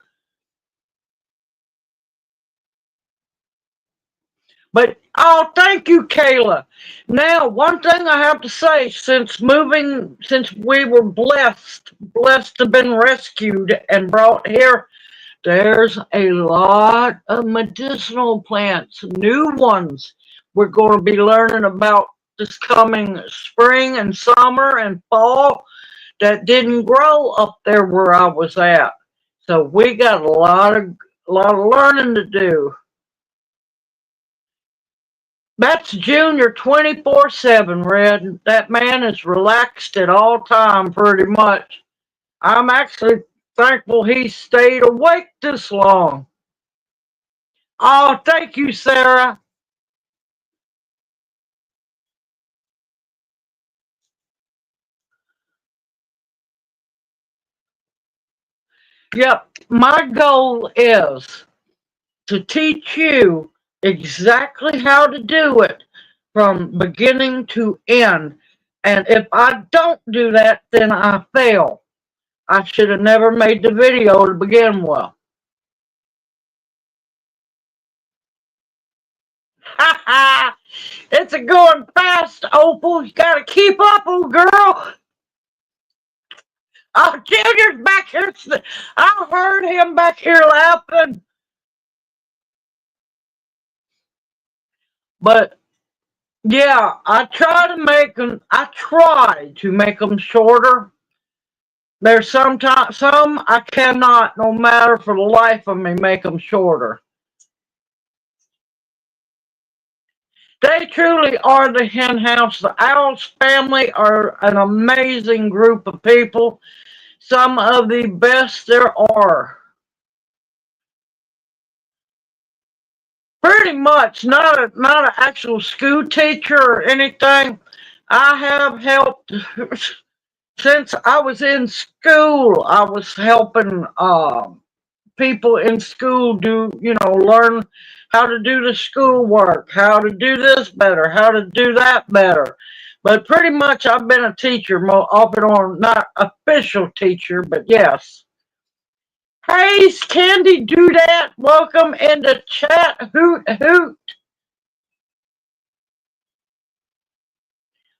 But oh, thank you, Kayla. Now, one thing I have to say, since we were blessed to have been rescued and brought here, there's a lot of medicinal plants, new ones. We're going to be learning about this coming spring and summer and fall that didn't grow up there where I was at. So we got a lot of learning to do. That's Junior 24/7, Red. That man is relaxed at all time pretty much. I'm actually thankful he stayed awake this long. Oh, thank you, Sarah. Yep, my goal is to teach you exactly how to do it from beginning to end. And if I don't do that, then I fail. I should have never made the video to begin with. Ha ha! It's a going fast, Opal. You gotta keep up, old girl. Oh, Junior's back here. I heard him back here laughing. But yeah, I try to make them. I try to make them shorter. There's some I cannot, no matter for the life of me, make them shorter. They truly are the hen house. The Owls family are an amazing group of people. Some of the best there are. Pretty much, not an actual school teacher or anything. I have helped since I was in school. I was helping people in school learn how to do the schoolwork, how to do this better, how to do that better. But pretty much, I've been a teacher off and on, not official teacher, but yes. Hey, Candy, do that. Welcome into chat. Hoot hoot.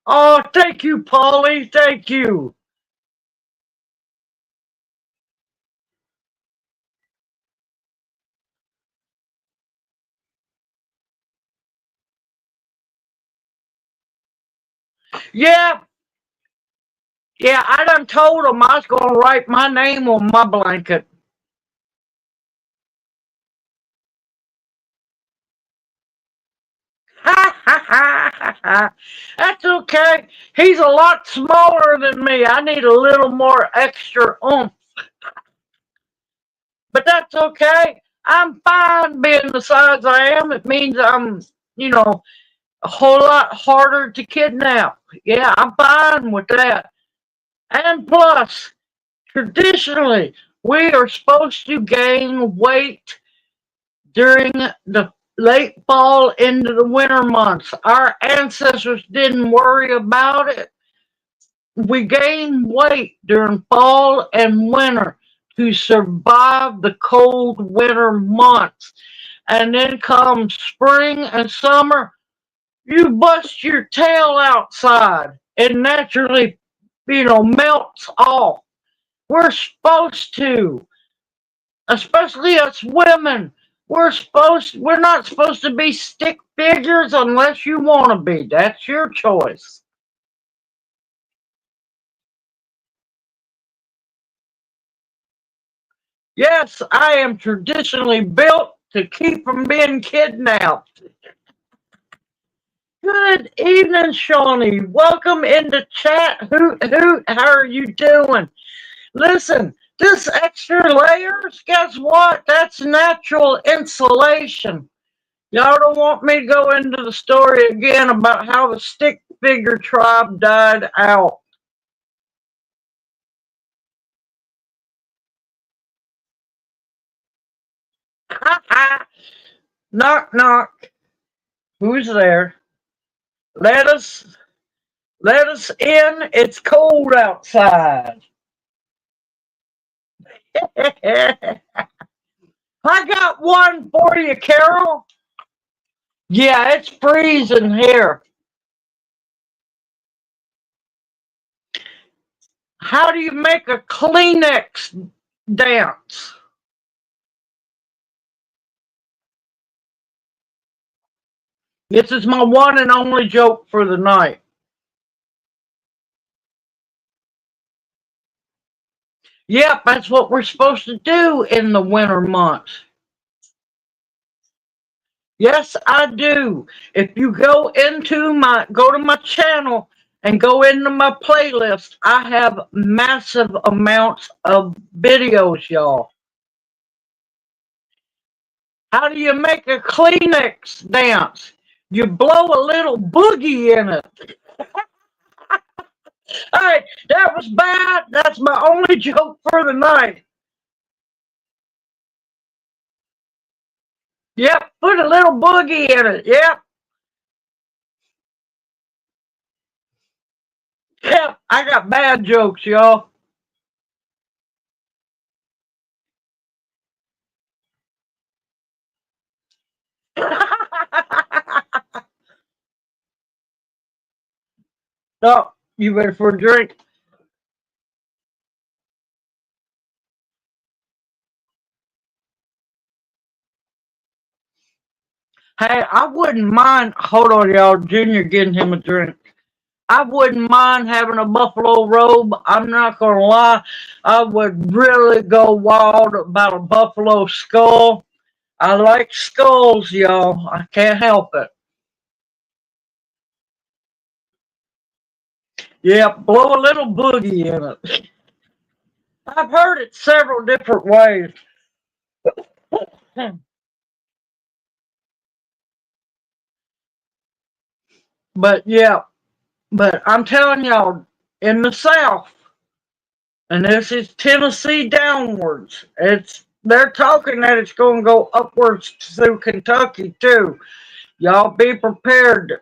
Oh, thank you, Polly. Thank you. Yeah, yeah. I done told them I was gonna write my name on my blanket. Ha ha ha ha ha. That's okay. He's a lot smaller than me. I need a little more extra oomph, but that's okay. I'm fine being the size I am. It means I'm, you know, a whole lot harder to kidnap. Yeah, I'm fine with that. And plus, traditionally, we are supposed to gain weight during the late fall into the winter months. Our ancestors didn't worry about it. We gain weight during fall and winter to survive the cold winter months. And then come spring and summer, you bust your tail outside and naturally, melts off. We're supposed to, especially us women. We're not supposed to be stick figures unless you want to be. That's your choice. Yes, I am traditionally built to keep from being kidnapped. Good evening, Shawnee. Welcome into chat. Hoot hoot. How are you doing? Listen, this extra layers, guess what? That's natural insulation. Y'all don't want me to go into the story again about how the stick figure tribe died out. Knock knock. Who's there? Let us let us in. It's cold outside. I got one for you, Carol. Yeah, it's freezing here. How do you make a Kleenex dance? This is my one and only joke for the night. Yep, that's what we're supposed to do in the winter months. Yes, I do. If you go to my channel and go into my playlist, I have massive amounts of videos, y'all. How do you make a Kleenex dance? You blow a little boogie in it. All right, that was bad. That's my only joke for the night. Yep, put a little boogie in it. Yep, yep. I got bad jokes, y'all. No, you ready for a drink? Hey, I wouldn't mind. Hold on, y'all. Junior getting him a drink. I wouldn't mind having a buffalo robe. I'm not gonna lie. I would really go wild about a buffalo skull. I like skulls, y'all. I can't help it. Yeah, blow a little boogie in it. I've heard it several different ways. But yeah, but I'm telling y'all, in the South, and this is Tennessee downwards, they're talking that it's going to go upwards through Kentucky too. Y'all be prepared.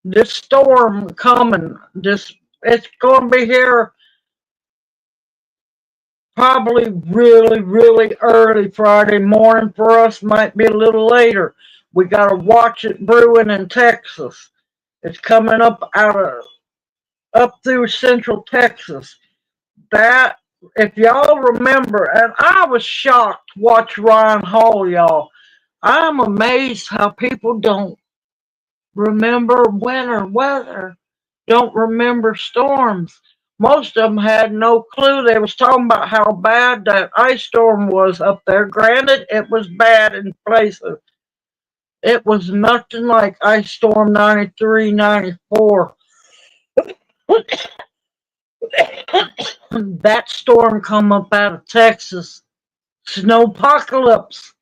This storm coming, it's going to be here probably really, really early Friday morning for us, might be a little later. We got to watch it brewing in Texas. It's coming up through central Texas. That, if y'all remember, and I was shocked to watch Ryan Hall, y'all. I'm amazed how people don't remember winter weather, don't remember storms. Most of them had no clue. They was talking about how bad that ice storm was up there. Granted, it was bad in places. It was nothing like Ice Storm 93, 94. That storm come up out of Texas. Snowpocalypse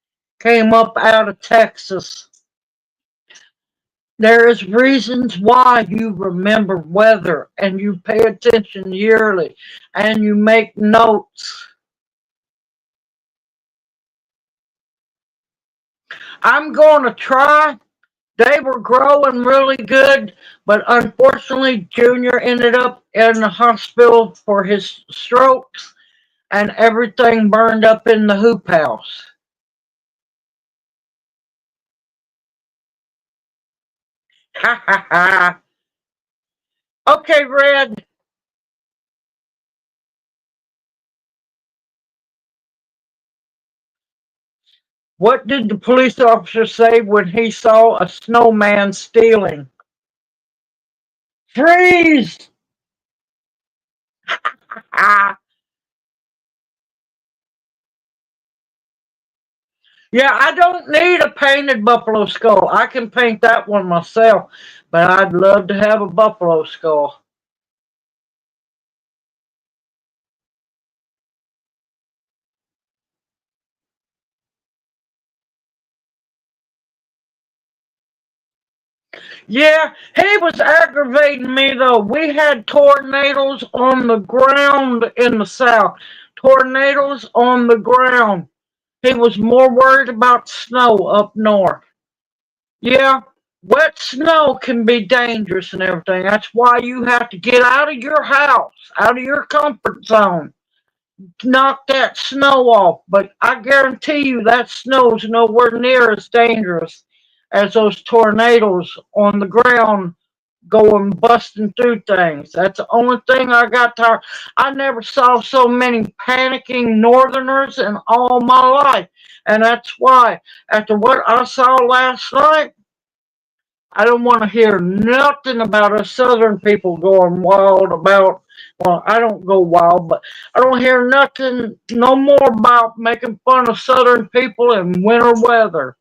came up out of Texas. There is reasons why you remember weather and you pay attention yearly and you make notes. I'm going to try. They were growing really good, but unfortunately, Junior ended up in the hospital for his strokes and everything burned up in the hoop house. Ha ha ha. Okay, Red. What did the police officer say when he saw a snowman stealing? Freeze! Ah, yeah, I don't need a painted buffalo skull. I can paint that one myself, but I'd love to have a buffalo skull. Yeah, he was aggravating me though. We had tornadoes on the ground in the south. Tornadoes on the ground. He was more worried about snow up north. Yeah, wet snow can be dangerous and everything. That's why you have to get out of your house, out of your comfort zone. Knock that snow off. But I guarantee you that snow's nowhere near as dangerous as those tornadoes on the ground going busting through things. That's the only thing I got tired. I never saw so many panicking northerners in all my life. And that's why, after what I saw last night, I don't want to hear nothing about us southern people going wild about, well, I don't go wild, but I don't hear nothing no more about making fun of southern people in winter weather.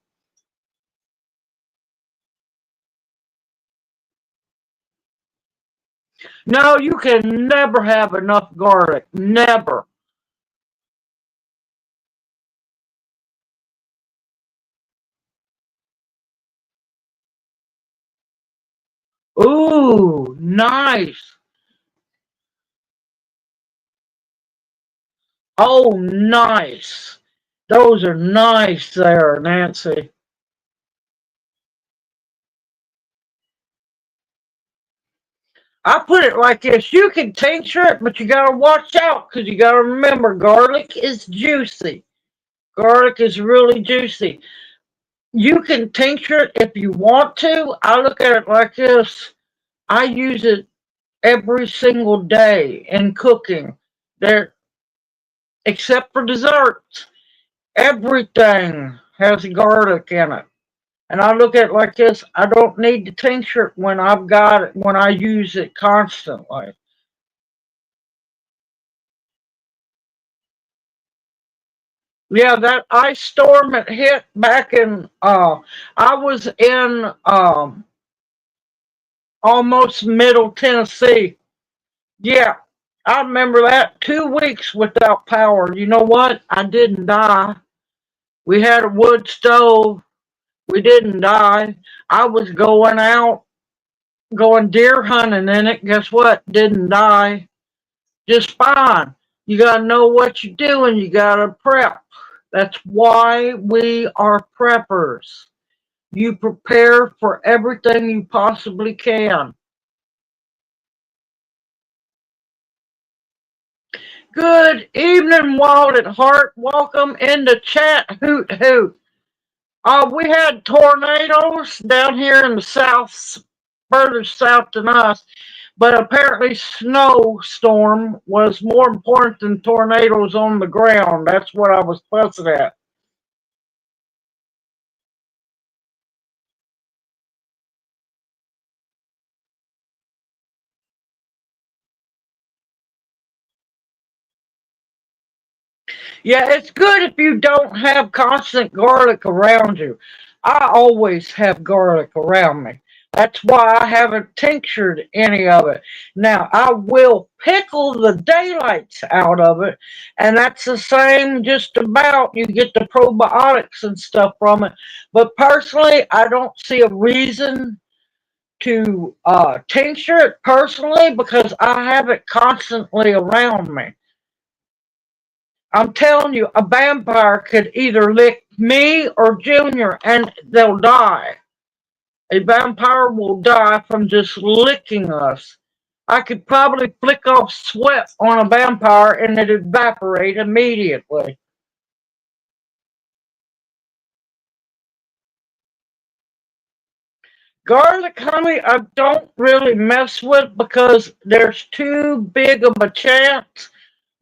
No, you can never have enough garlic. Never. Ooh, nice. Oh, nice. Those are nice there, Nancy. I put it like this: you can tincture it, but you gotta watch out because you gotta remember garlic is juicy. Garlic is really juicy. You can tincture it if you want to. I look at it like this: I use it every single day in cooking. There, except for desserts, everything has garlic in it. And I look at it like this: I don't need to tincture it when I've got it, when I use it constantly. Yeah, that ice storm it hit back in I was in almost middle Tennessee Yeah, I remember that 2 weeks without power. You know what? I didn't die. We had a wood stove. We didn't die. I was going out, going deer hunting in it. Guess what? Didn't die. Just fine. You got to know what you're doing. You got to prep. That's why we are preppers. You prepare for everything you possibly can. Good evening, Wild at Heart. Welcome into chat. Hoot hoot. We had tornadoes down here in the south, further south than us, but apparently snowstorm was more important than tornadoes on the ground. That's what I was fussing at. Yeah, it's good if you don't have constant garlic around you. I always have garlic around me. That's why I haven't tinctured any of it. Now, I will pickle the daylights out of it, and that's the same just about. You get the probiotics and stuff from it. But personally, I don't see a reason to tincture it personally because I have it constantly around me. I'm telling you, a vampire could either lick me or Junior and they'll die. A vampire will die from just licking us. I could probably flick off sweat on a vampire and it'd evaporate immediately. Garlic honey, I don't really mess with because there's too big of a chance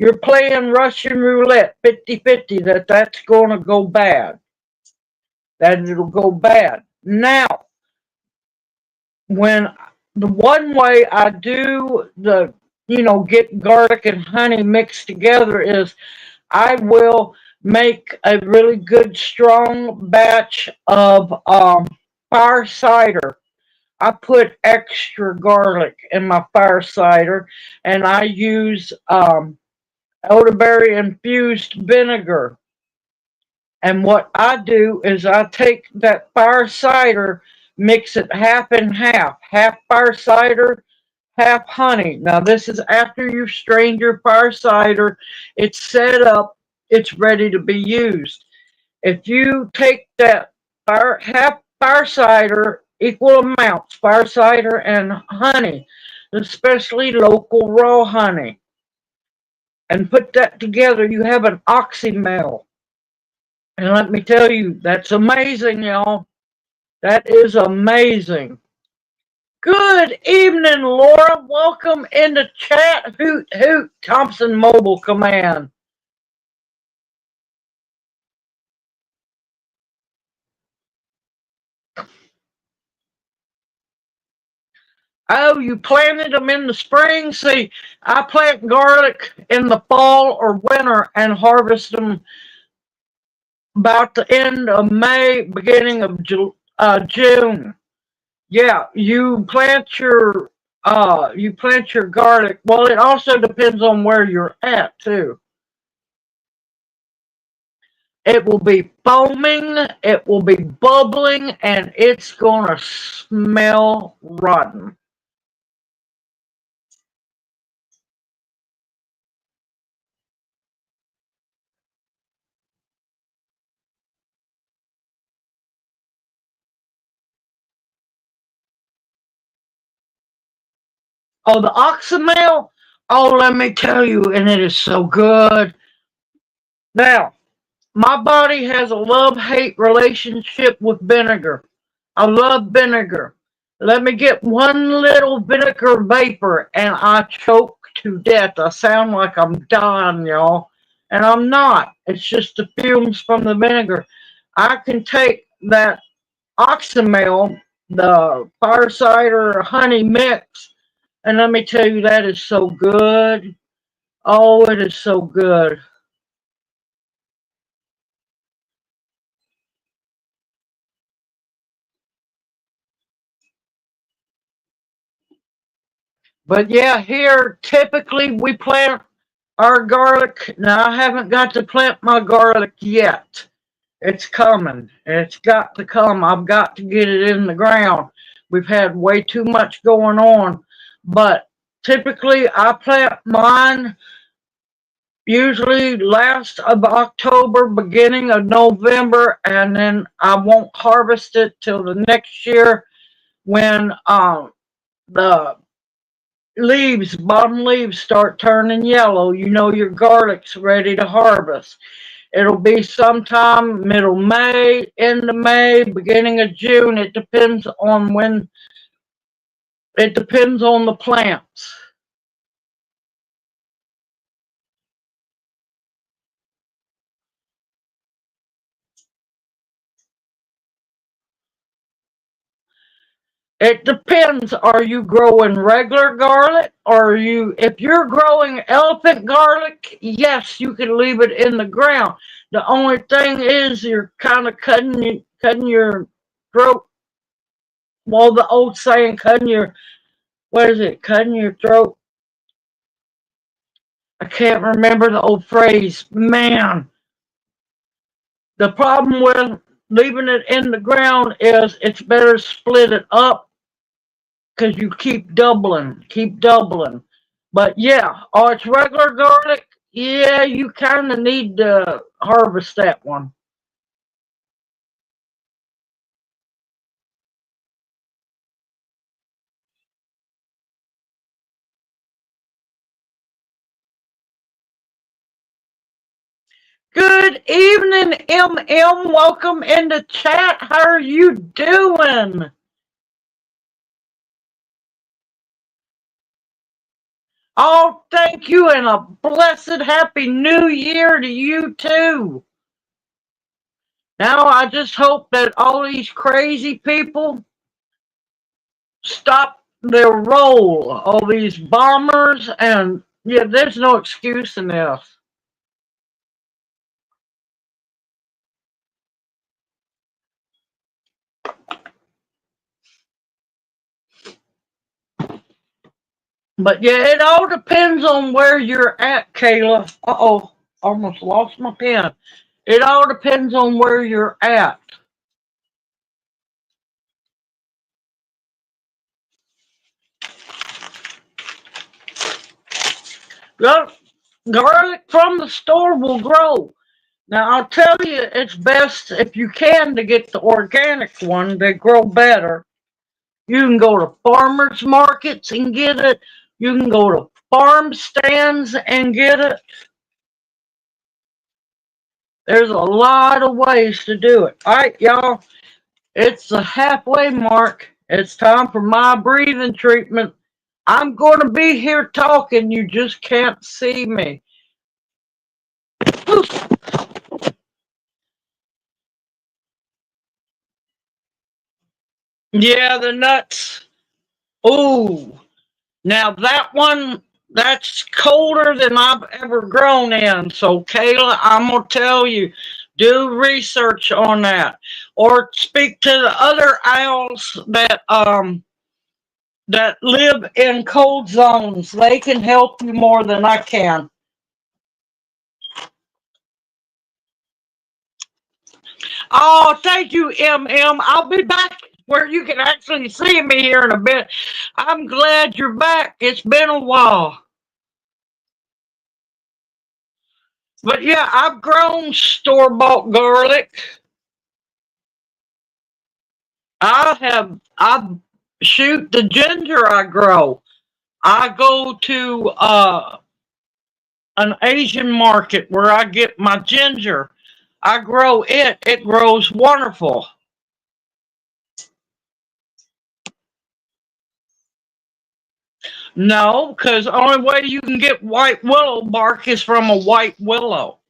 you're playing Russian roulette 50-50 that that's going to go bad. That it'll go bad. Now, when the one way I do get garlic and honey mixed together is I will make a really good strong batch of fire cider. I put extra garlic in my fire cider and I use elderberry infused vinegar. And what I do is I take that fire cider, mix it half and half fire cider, half honey. Now, this is after you've strained your fire cider, it's set up, it's ready to be used. If you take that half fire cider, equal amounts, fire cider and honey, especially local raw honey, and put that together, you have an oxymel. And let me tell you, that's amazing, y'all. That is amazing. Good evening, Laura. Welcome into chat. Hoot hoot, Thompson Mobile Command. Oh, you planted them in the spring? See, I plant garlic in the fall or winter and harvest them about the end of May, beginning of June. Yeah, you plant your garlic. Well, it also depends on where you're at too. It will be foaming, it will be bubbling, and it's gonna smell rotten. Oh, the oxymel. Oh, let me tell you, and it is so good. Now, my body has a love-hate relationship with vinegar. I love vinegar. Let me get one little vinegar vapor and I choke to death. I sound like I'm dying, y'all. And I'm not. It's just the fumes from the vinegar. I can take that oxymel, the fire cider honey mix, and let me tell you, that is so good. Oh, it is so good. But yeah, here typically we plant our garlic. Now I haven't got to plant my garlic yet. It's coming. It's got to come. I've got to get it in the ground. We've had way too much going on. But typically I plant mine usually last of October, beginning of November, and then I won't harvest it till the next year when the leaves, bottom leaves start turning yellow. You know your garlic's ready to harvest. It'll be sometime middle May, end of May, beginning of June. It depends on when, it depends on the plants. It depends. Are you growing regular garlic? Or are you, if you're growing elephant garlic, yes, you can leave it in the ground. The only thing is you're kind of cutting your throat. Well, the old saying, cutting your, what is it? Cutting your throat. I can't remember the old phrase. Man, the problem with leaving it in the ground is it's better to split it up because you keep doubling, keep doubling. But yeah, oh, it's regular garlic. Yeah, you kind of need to harvest that one. Good evening, MM. Welcome in the chat. How are you doing? Oh, thank you, and a blessed happy new year to you too. Now, I just hope that all these crazy people stop their roll, all these bombers, and yeah, there's no excuse in this. But yeah, it all depends on where you're at, Kayla. Uh-oh, almost lost my pen. It all depends on where you're at. Garlic from the store will grow. Now, I'll tell you, it's best if you can to get the organic one. They grow better. You can go to farmers markets and get it. You can go to farm stands and get it. There's a lot of ways to do it. All right, y'all. It's the halfway mark. It's time for my breathing treatment. I'm going to be here talking. You just can't see me. Yeah, the nuts. Ooh. Now that one, that's colder than I've ever grown in. So Kayla, I'm gonna tell you, do research on that, or speak to the other owls that live in cold zones. They can help you more than I can. Oh, thank you, MM. I'll be back where you can actually see me here in a bit. I'm glad you're back. It's been a while. But yeah, I've grown store-bought garlic. I shoot the ginger I grow. I go to an Asian market where I get my ginger. I grow it. It grows wonderful. No, because the only way you can get white willow bark is from a white willow.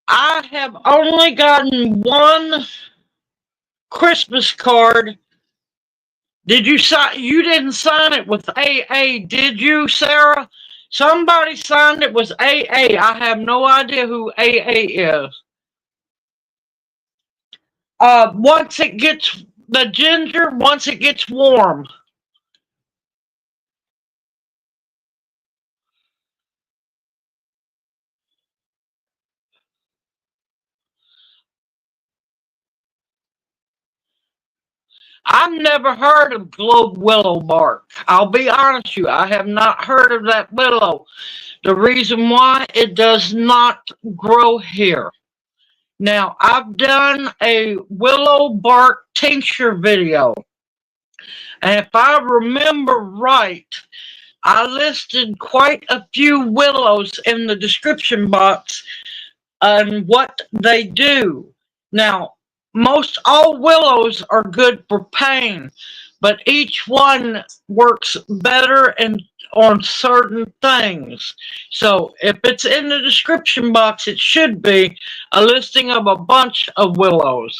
I have only gotten one Christmas card. Did you sign? You didn't sign it with AA, did you, Sarah? Somebody signed it was AA. I have no idea who AA is. Once it gets the ginger, once it gets warm. I've never heard of globe willow bark. I'll be honest with you, I have not heard of that willow. The reason why, it does not grow here. Now, I've done a willow bark tincture video, and if I remember right, I listed quite a few willows in the description box and what they do. Now, most all willows are good for pain, but each one works better on certain things. So if it's in the description box, it should be a listing of a bunch of willows.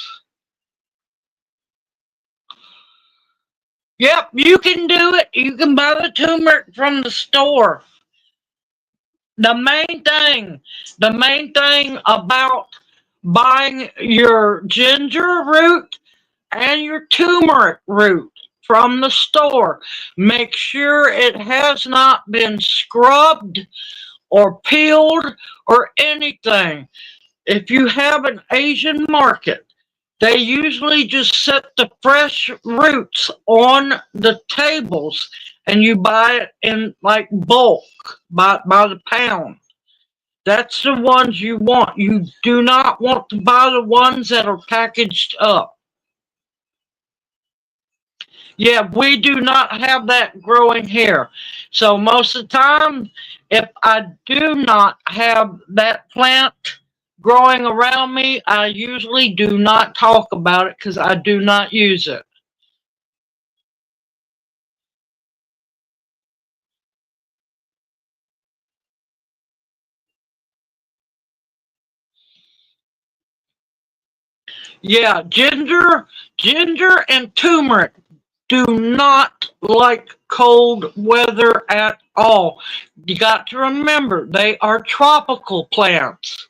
Yep, you can do it. You can buy the turmeric from the store. The main thing about buying your ginger root and your turmeric root from the store, make sure it has not been scrubbed or peeled or anything. If you have an Asian market, they usually just set the fresh roots on the tables and you buy it in like bulk by the pound. That's the ones you want. You do not want to buy the ones that are packaged up. Yeah, we do not have that growing here. So most of the time, if I do not have that plant growing around me, I usually do not talk about it because I do not use it. Yeah, ginger and turmeric do not like cold weather at all. You got to remember, they are tropical plants.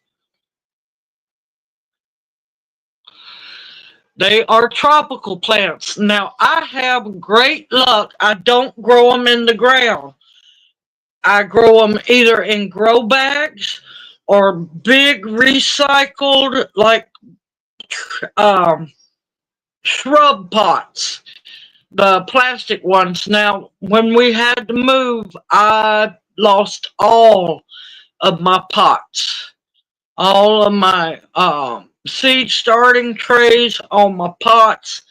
They are tropical plants. Now, I have great luck. I don't grow them in the ground. I grow them either in grow bags or big recycled, like shrub pots, the plastic ones. Now, when we had to move, I lost all of my pots, all of my seed starting trays, all my pots.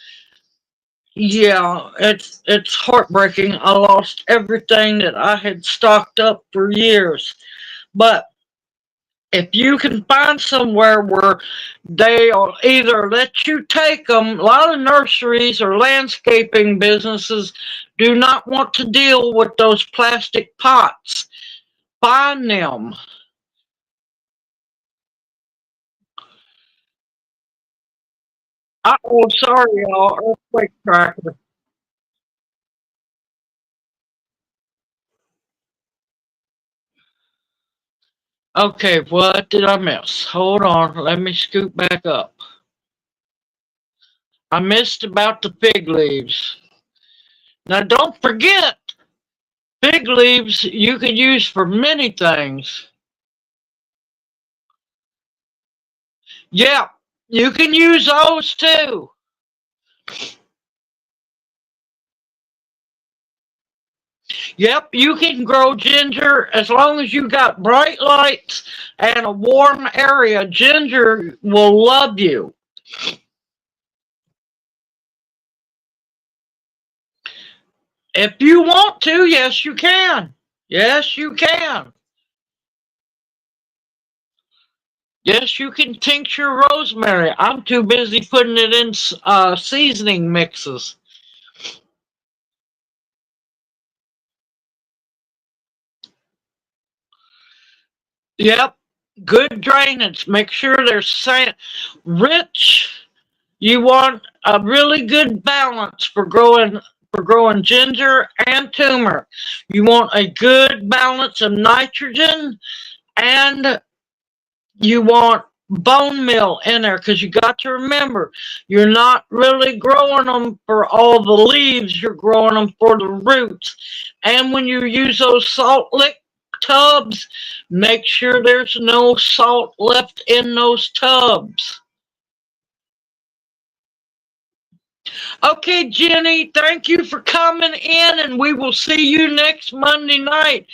Yeah, it's heartbreaking. I lost everything that I had stocked up for years. But if you can find somewhere where they'll either let you take them, a lot of nurseries or landscaping businesses do not want to deal with those plastic pots. Find them. Oh, sorry, y'all. Earthquake tracker. Okay, what did I miss? Hold on, let me scoot back up. I missed about the fig leaves. Now, don't forget, fig leaves you can use for many things. Yeah, you can use those too. Yep, you can grow ginger as long as you got bright lights and a warm area. Ginger will love you. If you want to, yes, you can. Yes, you can. Yes, you can tincture rosemary. I'm too busy putting it in seasoning mixes. Yep, good drainage. Make sure there's sand. Rich, you want a really good balance for growing for growing ginger and turmeric. You want a good balance of nitrogen, and you want bone meal in there, because you got to remember, you're not really growing them for all the leaves, you're growing them for the roots. And when you use those salt lick tubs, make sure there's no salt left in those tubs. Okay, Jenny, thank you for coming in, and we will see you next Monday night.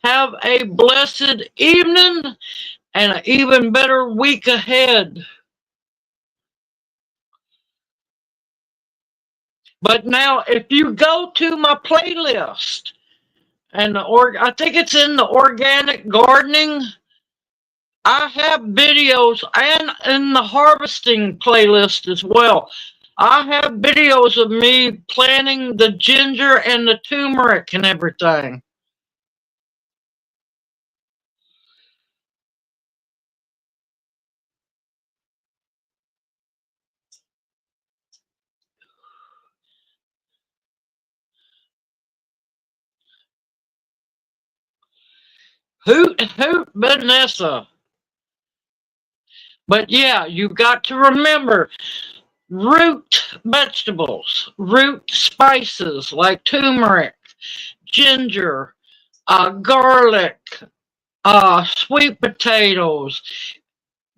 Have a blessed evening and an even better week ahead. But now, if you go to my playlist, and I think it's in the organic gardening, I have videos, and in the harvesting playlist as well. I have videos of me planting the ginger and the turmeric and everything. Hoot, hoot, Vanessa. But yeah, you've got to remember, root vegetables, root spices like turmeric, ginger, garlic, sweet potatoes,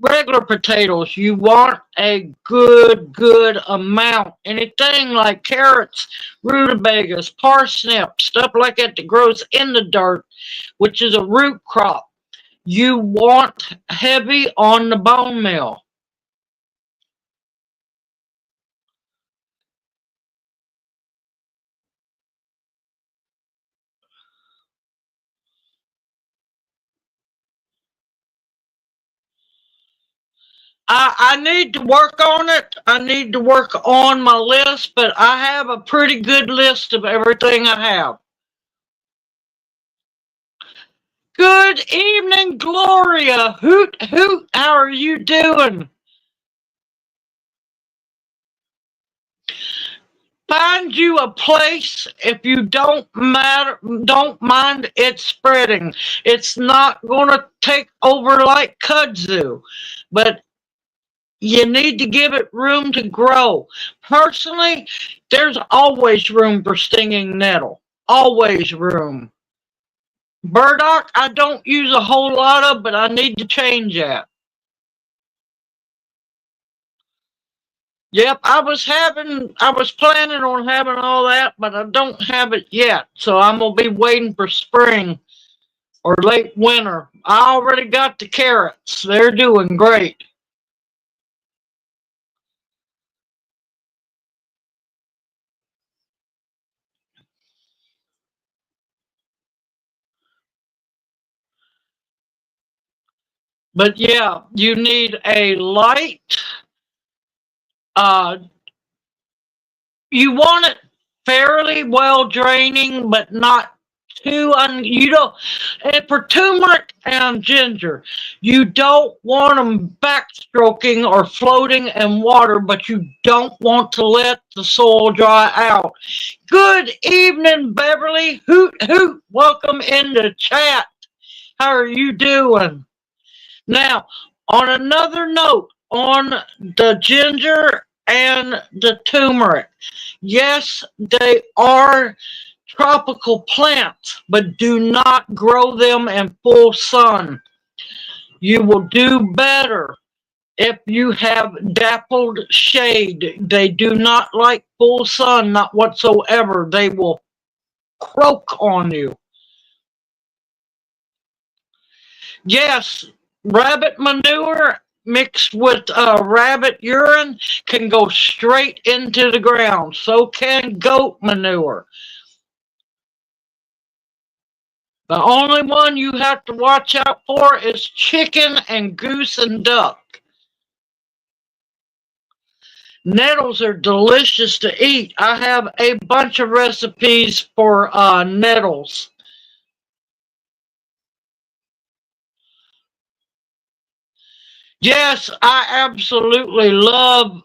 regular potatoes. You want a good amount. Anything like carrots, rutabagas, parsnips, stuff like that that grows in the dirt, which is a root crop. You want heavy on the bone meal. I need to work on it. I need to work on my list, but I have a pretty good list of everything I have. Good evening, Gloria. Hoot, hoot. How are you doing? Find you a place if you don't mind it spreading. It's not going to take over like kudzu, but you need to give it room to grow. Personally, there's always room for stinging nettle. Always room. Burdock, I don't use a whole lot of, but I need to change that. Yep, I was planning on having all that, but I don't have it yet. So I'm gonna be waiting for spring or late winter. I already got the carrots. They're doing great. But yeah, you need a light, uh, you want it fairly well draining, but not too you don't. And for turmeric and ginger, you don't want them backstroking or floating in water, but you don't want to let the soil dry out. Good evening, Beverly. Hoot hoot. Welcome in the chat. How are you doing? Now, on another note, on the ginger and the turmeric, yes, they are tropical plants, but do not grow them in full sun. You will do better if you have dappled shade. They do not like full sun, not whatsoever. They will croak on you. Yes, rabbit manure mixed with rabbit urine can go straight into the ground. So can goat manure. The only one you have to watch out for is chicken and goose and duck. Nettles are delicious to eat. I have a bunch of recipes for nettles. Yes, I absolutely love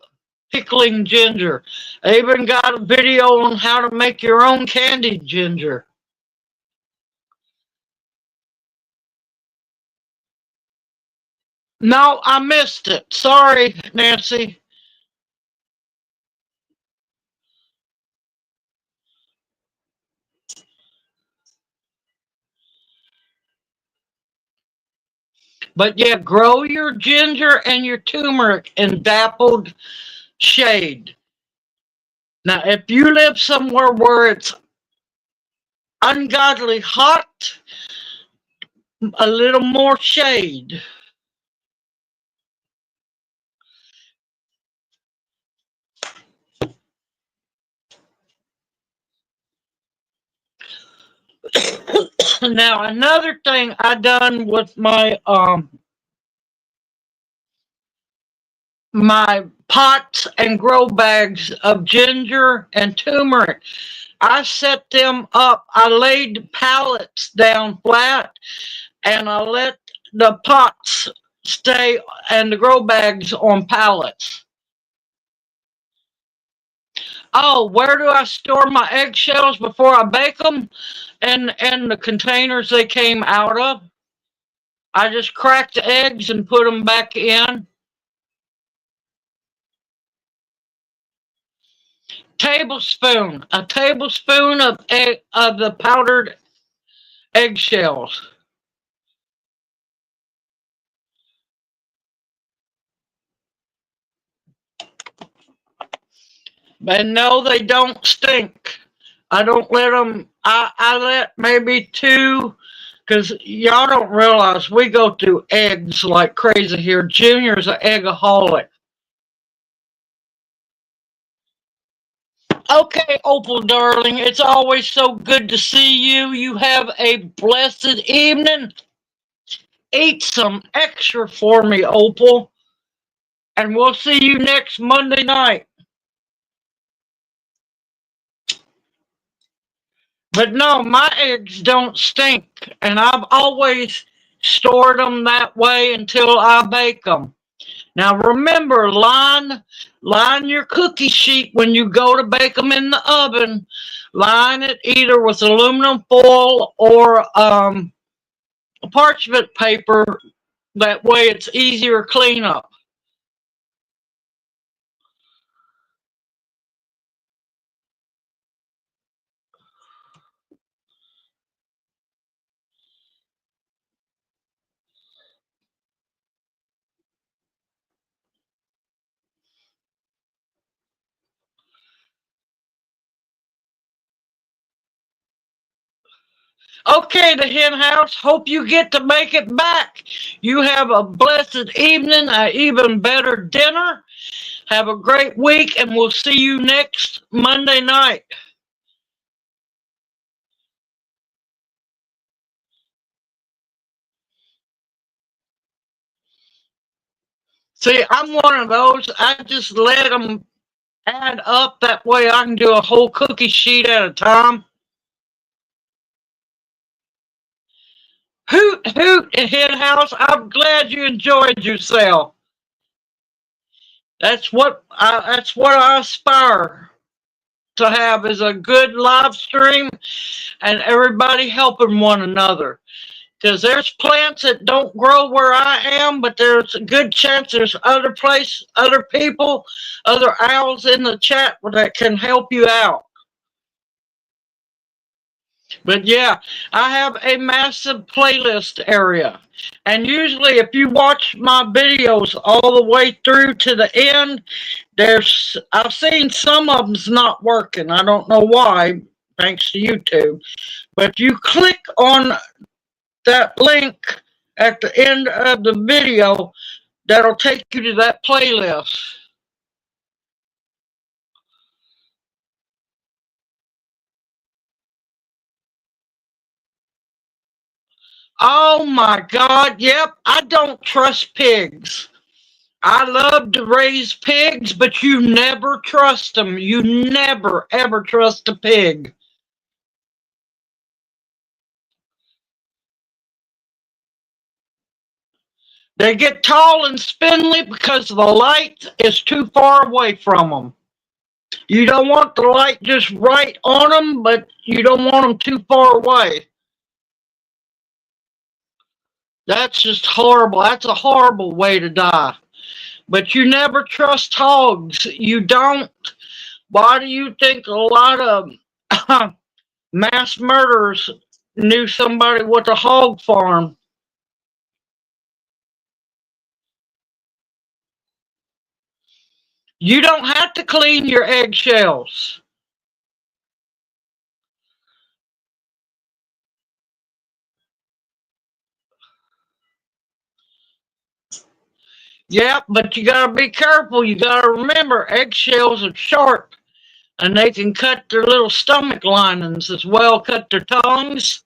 pickling ginger. I even got a video on how to make your own candied ginger. No, I missed it. Sorry, Nancy. But yeah, grow your ginger and your turmeric in dappled shade. Now, if you live somewhere where it's ungodly hot, a little more shade. Now, another thing I done with my pots and grow bags of ginger and turmeric, I set them up. I laid pallets down flat and I let the pots stay and the grow bags on pallets. Oh, where do I store my eggshells before I bake them? And the containers they came out of. I just cracked the eggs and put them back in. A tablespoon of the powdered eggshells. And no, they don't stink. I don't let them, I let maybe two, because y'all don't realize we go through eggs like crazy here. Junior's an eggaholic. Okay, Opal darling, it's always so good to see you. You have a blessed evening. Eat some extra for me, Opal. And we'll see you next Monday night. But no, my eggs don't stink. And I've always stored them that way until I bake them. Now remember, line your cookie sheet when you go to bake them in the oven. Line it either with aluminum foil or parchment paper. That way it's easier cleanup. Okay, the hen house. Hope you get to make it back. You have a blessed evening, an even better dinner. Have a great week, and we'll see you next Monday night. See, I'm one of those. I just let them add up. That way I can do a whole cookie sheet at a time. Hoot, hoot, hen house. I'm glad you enjoyed yourself. That's what I aspire to have is a good live stream and everybody helping one another. Because there's plants that don't grow where I am, but there's a good chance there's other people, other owls in the chat that can help you out. But yeah, I have a massive playlist area. And usually if you watch my videos all the way through to the end, I've seen some of them's not working. I don't know why, thanks to YouTube. But if you click on that link at the end of the video, that'll take you to that playlist. Oh my God, yep, I don't trust pigs. I love to raise pigs, but you never trust them. You never, ever trust a pig. They get tall and spindly because the light is too far away from them. You don't want the light just right on them, but you don't want them too far away. That's just horrible. That's a horrible way to die. But you never trust hogs. You don't. Why do you think a lot of mass murderers knew somebody with a hog farm? You don't have to clean your eggshells. Yep, but you gotta be careful. You gotta remember eggshells are sharp and they can cut their little stomach linings as well, cut their tongues.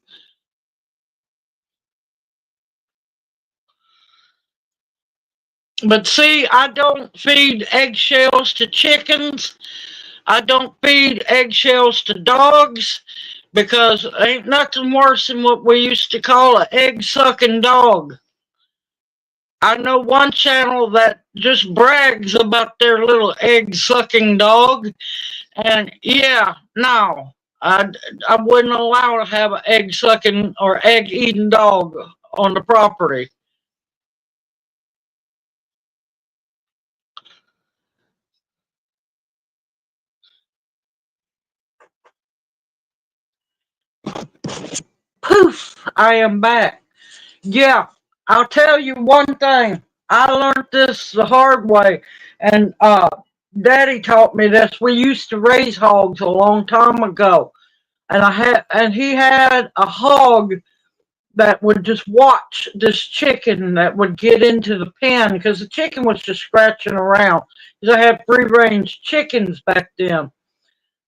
But see, I don't feed eggshells to chickens. I don't feed eggshells to dogs because ain't nothing worse than what we used to call an egg sucking dog. I know one channel that just brags about their little egg sucking dog, and yeah, no, I wouldn't allow to have an egg sucking or egg eating dog on the property. Poof, I am back. Yeah, I'll tell you one thing. I learned this the hard way, and Daddy taught me this. We used to raise hogs a long time ago, and he had a hog that would just watch this chicken that would get into the pen because the chicken was just scratching around. Because I had free range chickens back then.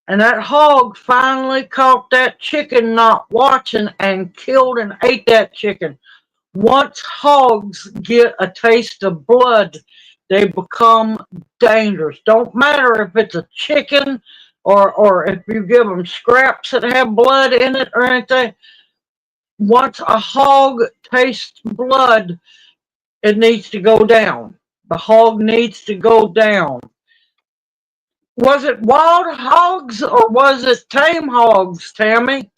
And that hog finally caught that chicken not watching and killed and ate that chicken. Once hogs get a taste of blood, they become dangerous. Don't matter if it's a chicken or if you give them scraps that have blood in it or anything. Once a hog tastes blood, it needs to go down. The hog needs to go down. Was it wild hogs or was it tame hogs, Tammy?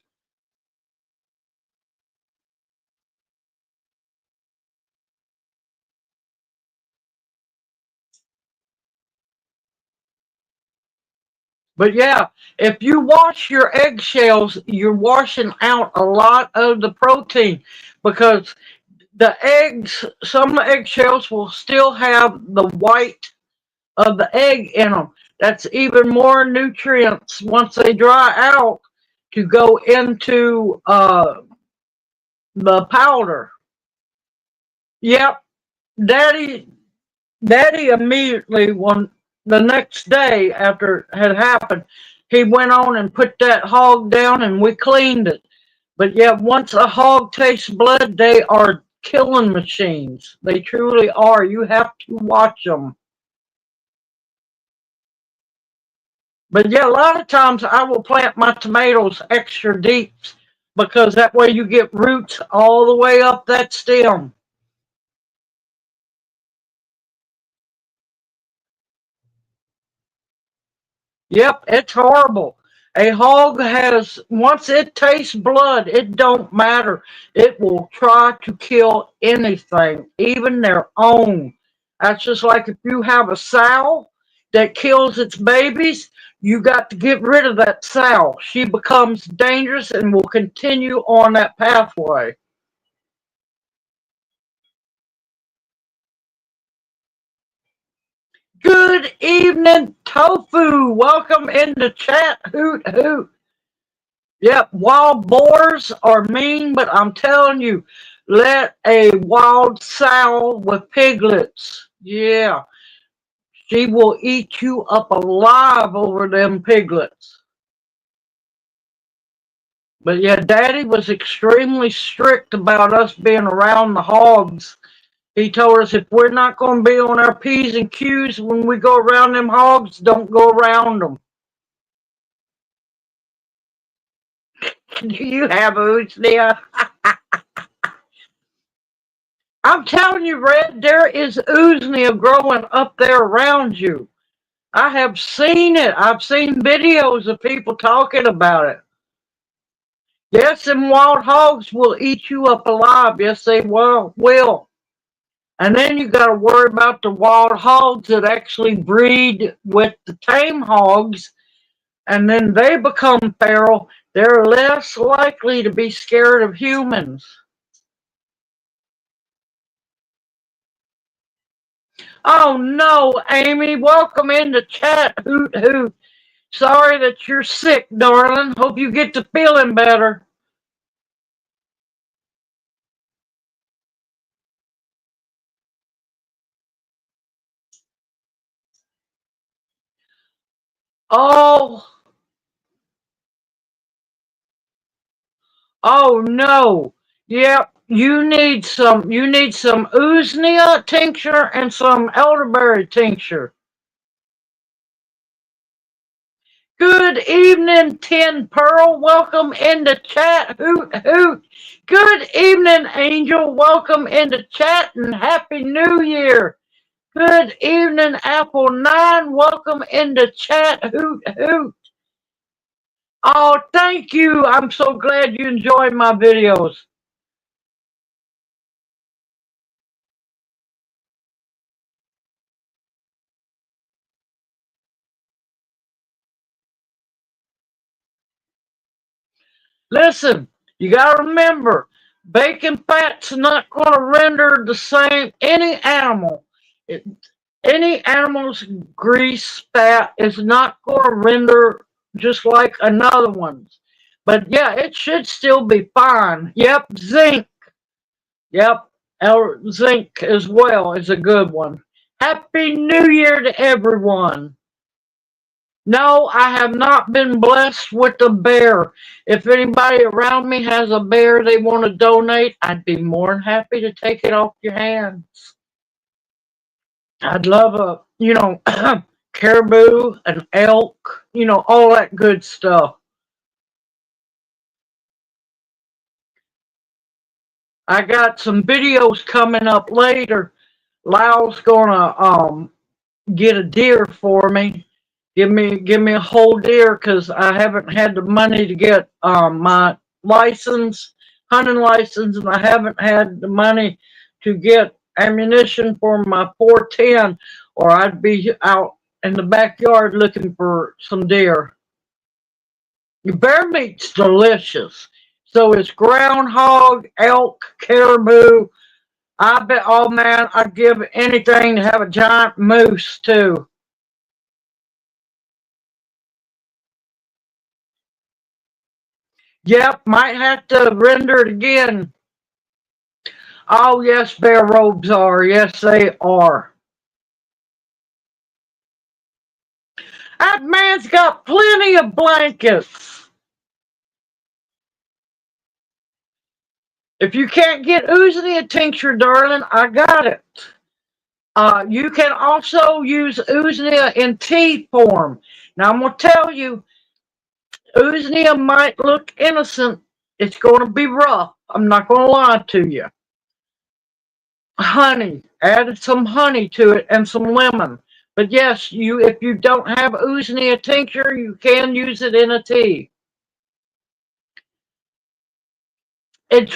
But yeah, if you wash your eggshells, you're washing out a lot of the protein because the eggs, some eggshells will still have the white of the egg in them. That's even more nutrients once they dry out to go into the powder. Yep, Daddy, Daddy immediately when the next day after it had happened, he went on and put that hog down and we cleaned it. But yeah, once a hog tastes blood, they are killing machines. They truly are. You have to watch them. But yeah, a lot of times I will plant my tomatoes extra deep because that way you get roots all the way up that stem. Yep, it's horrible. A hog has, once it tastes blood, it don't matter. It will try to kill anything, even their own. That's just like if you have a sow that kills its babies, you got to get rid of that sow. She becomes dangerous and will continue on that pathway. Good evening, Tofu. Welcome into chat. Hoot hoot. Yep, wild boars are mean, but I'm telling you, let a wild sow with piglets. Yeah, she will eat you up alive over them piglets. But yeah, Daddy was extremely strict about us being around the hogs. He told us if we're not going to be on our P's and Q's when we go around them hogs, don't go around them. Do you have oots there? I'm telling you, Red, there is Uznia growing up there around you. I have seen it. I've seen videos of people talking about it. Yes, and wild hogs will eat you up alive. Yes, they will. And then you got to worry about the wild hogs that actually breed with the tame hogs, and then they become feral. They're less likely to be scared of humans. Oh no, Amy, welcome in the chat. Hoot hoot. Sorry that you're sick, darling. Hope you get to feeling better. Oh, oh no. Yep, you need some Usnea tincture and some elderberry tincture. Good evening, Tin Pearl. Welcome in the chat. Hoot hoot. Good evening, Angel. Welcome in the chat and Happy New Year. Good evening, Apple 9. Welcome in the chat. Hoot hoot. Oh, thank you. I'm so glad you enjoyed my videos. Listen, you got to remember, bacon fat's not going to render the same. It, any animal's grease fat is not going to render just like another one's. But yeah, it should still be fine. Yep, zinc. Yep, zinc as well is a good one. Happy New Year to everyone. No, I have not been blessed with a bear. If anybody around me has a bear they want to donate, I'd be more than happy to take it off your hands. I'd love caribou, an elk, all that good stuff. I got some videos coming up later. Lyle's gonna get a deer for me. Give me a whole deer because I haven't had the money to get my hunting license, and I haven't had the money to get ammunition for my 410, or I'd be out in the backyard looking for some deer. Bear meat's delicious. So it's groundhog, elk, caribou. I bet, oh man, I'd give anything to have a giant moose too. Yep, might have to render it again. Oh, yes, bear robes are. Yes, they are. That man's got plenty of blankets. If you can't get Uznia tincture, darling, I got it. You can also use Uznia in tea form. Now, I'm going to tell you, Uznia might look innocent. It's going to be rough. I'm not going to lie to you. Honey, add some honey to it and some lemon. But yes, if you don't have Uznia tincture, you can use it in a tea. It's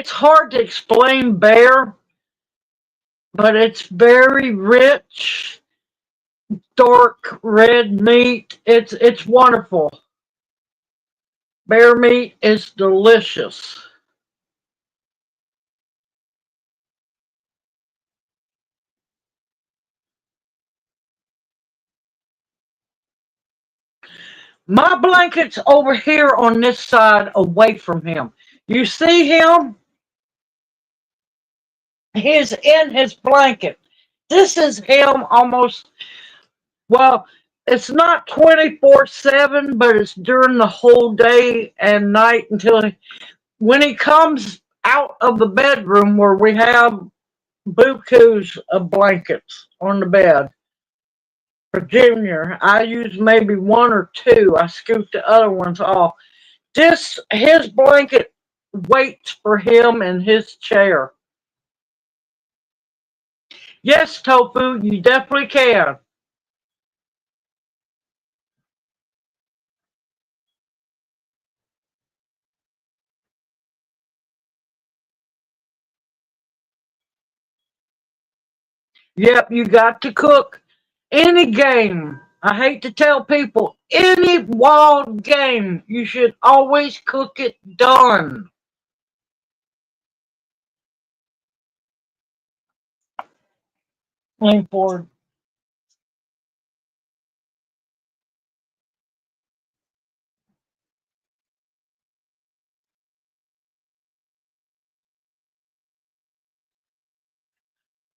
hard to explain bear, but it's very rich, dark red meat. It's wonderful. Bear meat is delicious. My blanket's over here on this side away from him. You see him? He's in his blanket. This is him almost, well, it's not 24/7, but it's during the whole day and night when he comes out of the bedroom where we have bukus of blankets on the bed. For Junior, I use maybe one or two. I scoop the other ones off. His blanket weights for him in his chair. Yes, Tofu, you definitely can. Yep, you got to cook any game. I hate to tell people, any wild game, you should always cook it done. Lean forward.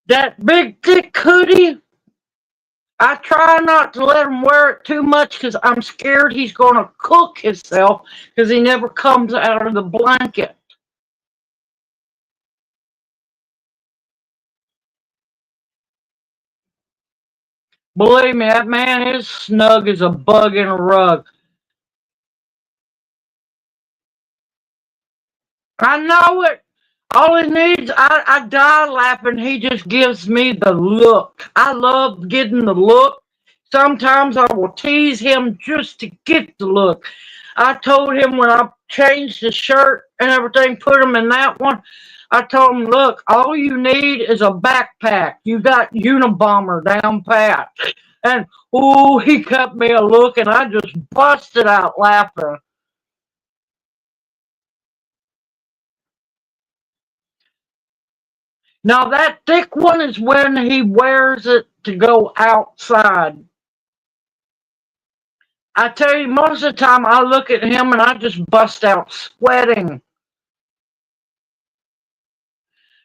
That big thick hoodie, I try not to let him wear it too much because I'm scared he's going to cook himself because he never comes out of the blanket. Believe me, that man is snug as a bug in a rug. I know it. All he needs, I die laughing. He just gives me the look. I love getting the look. Sometimes I will tease him just to get the look. I told him when I changed the shirt and everything, put him in that one. I told him, look, all you need is a backpack. You got Unabomber down pat. And, ooh, he cut me a look and I just busted out laughing. Now that thick one is when he wears it to go outside. I tell you, most of the time I look at him and I just bust out sweating.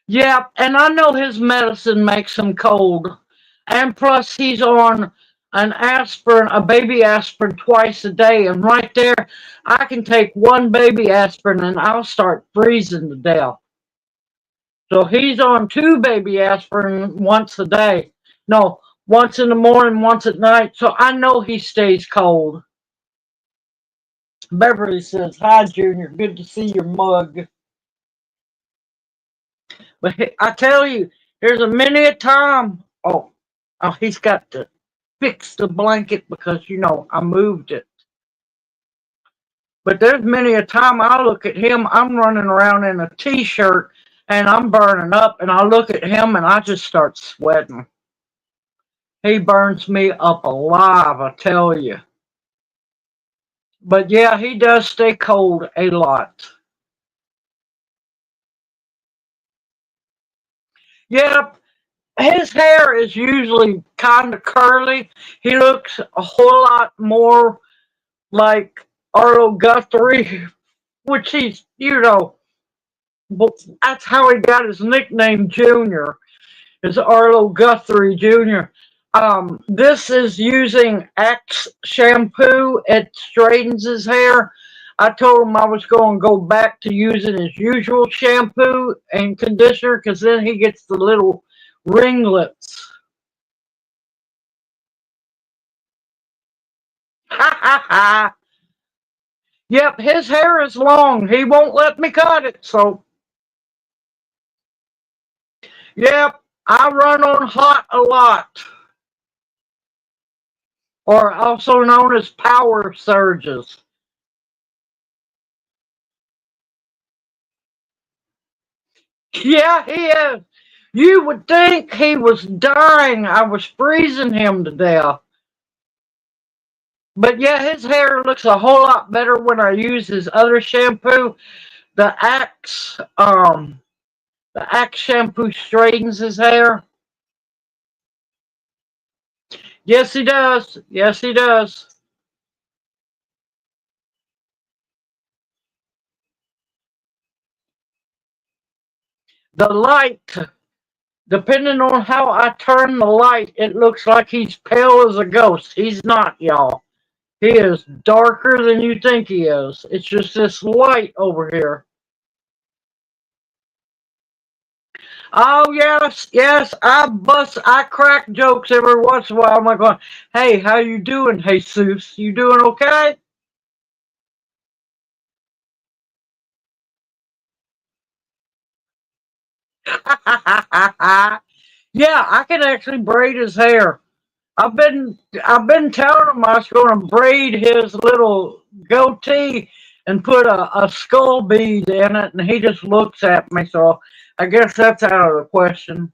Yeah, and I know his medicine makes him cold. And plus he's on an aspirin, a baby aspirin twice a day. And right there, I can take one baby aspirin and I'll start freezing to death. So he's on two baby aspirin once a day. No, once in the morning, once at night. So I know he stays cold. Beverly says, hi, Junior. Good to see your mug. But I tell you, there's a many a time. Oh, he's got to fix the blanket because, I moved it. But there's many a time I look at him, I'm running around in a t-shirt and I'm burning up and I look at him and I just start sweating. He burns me up alive, I tell you. But yeah, he does stay cold a lot. Yep, his hair is usually kind of curly. He looks a whole lot more like Arlo Guthrie, which that's how he got his nickname Junior, is Arlo Guthrie Jr. This is using Axe shampoo. It straightens his hair. I told him I was going to go back to using his usual shampoo and conditioner because then he gets the little ringlets. Ha ha ha. Yep, his hair is long. He won't let me cut it. So, yep, I run on hot a lot, or also known as power surges. Yeah, he is. You would think he was dying. I was freezing him to death. But yeah, his hair looks a whole lot better when I use his other shampoo. The the Axe shampoo straightens his hair. Yes, he does. Yes, he does. The light, depending on how I turn the light, it looks like he's pale as a ghost. He's not, y'all. He is darker than you think he is. It's just this light over here. Oh yes, yes. I crack jokes every once in a while. I'm like going, hey, how you doing, Jesus? You doing okay? Yeah, I can actually braid his hair. I've been telling him I was going to braid his little goatee and put a skull bead in it, and he just looks at me. So I guess that's out of the question.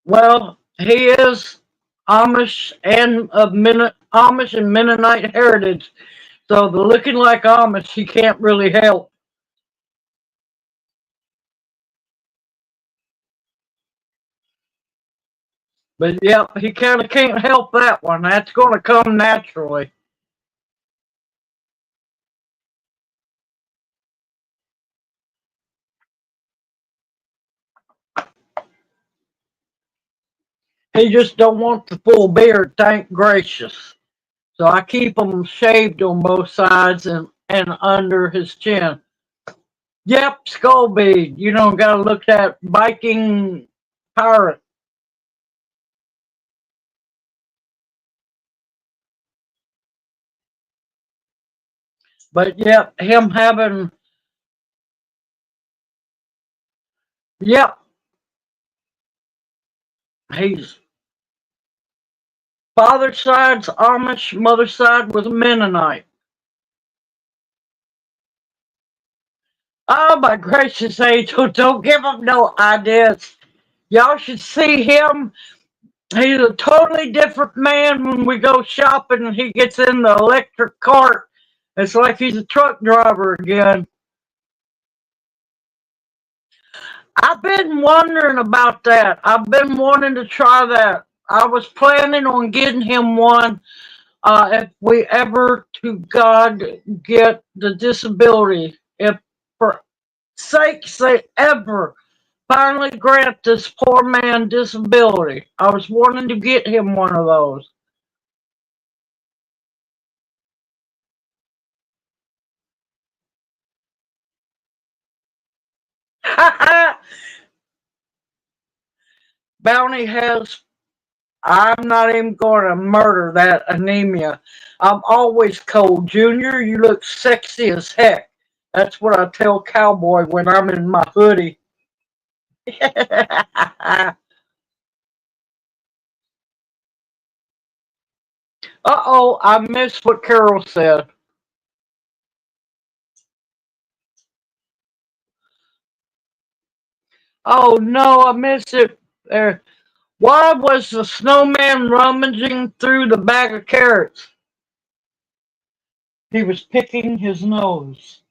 Well, he is Amish and Mennonite heritage. So the looking like Amish, he can't really help. But yep, he kind of can't help that one. That's going to come naturally. He just don't want the full beard, thank gracious. So I keep him shaved on both sides and under his chin. Yep, skull bead. You know, got to look at Viking pirate. But yep, him having, yep, he's father's side's Amish, mother's side was Mennonite. Oh my gracious angel, don't give him no ideas. Y'all should see him. He's a totally different man when we go shopping and he gets in the electric cart. It's like he's a truck driver again. I've been wondering about that. I've been wanting to try that. I was planning on getting him one if we ever, to God, get the disability. If for sake say ever finally grant this poor man disability. I was wanting to get him one of those. Bounty has, I'm not even going to murder that anemia. I'm always cold. Junior, you look sexy as heck. That's what I tell Cowboy when I'm in my hoodie. Uh-oh, I missed what Carol said. Oh no, I missed it. There. Why was the snowman rummaging through the bag of carrots? He was picking his nose.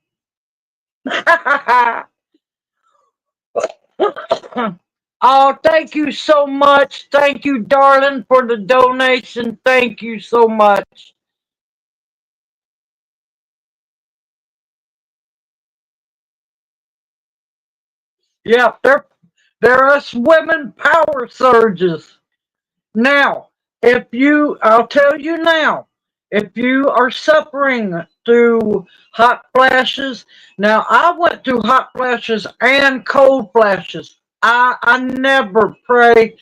Oh, thank you so much. Thank you, darling, for the donation. Thank you so much. Yeah, they're us women power surges. Now, I'll tell you now, if you are suffering through hot flashes, now I went through hot flashes and cold flashes. I never pray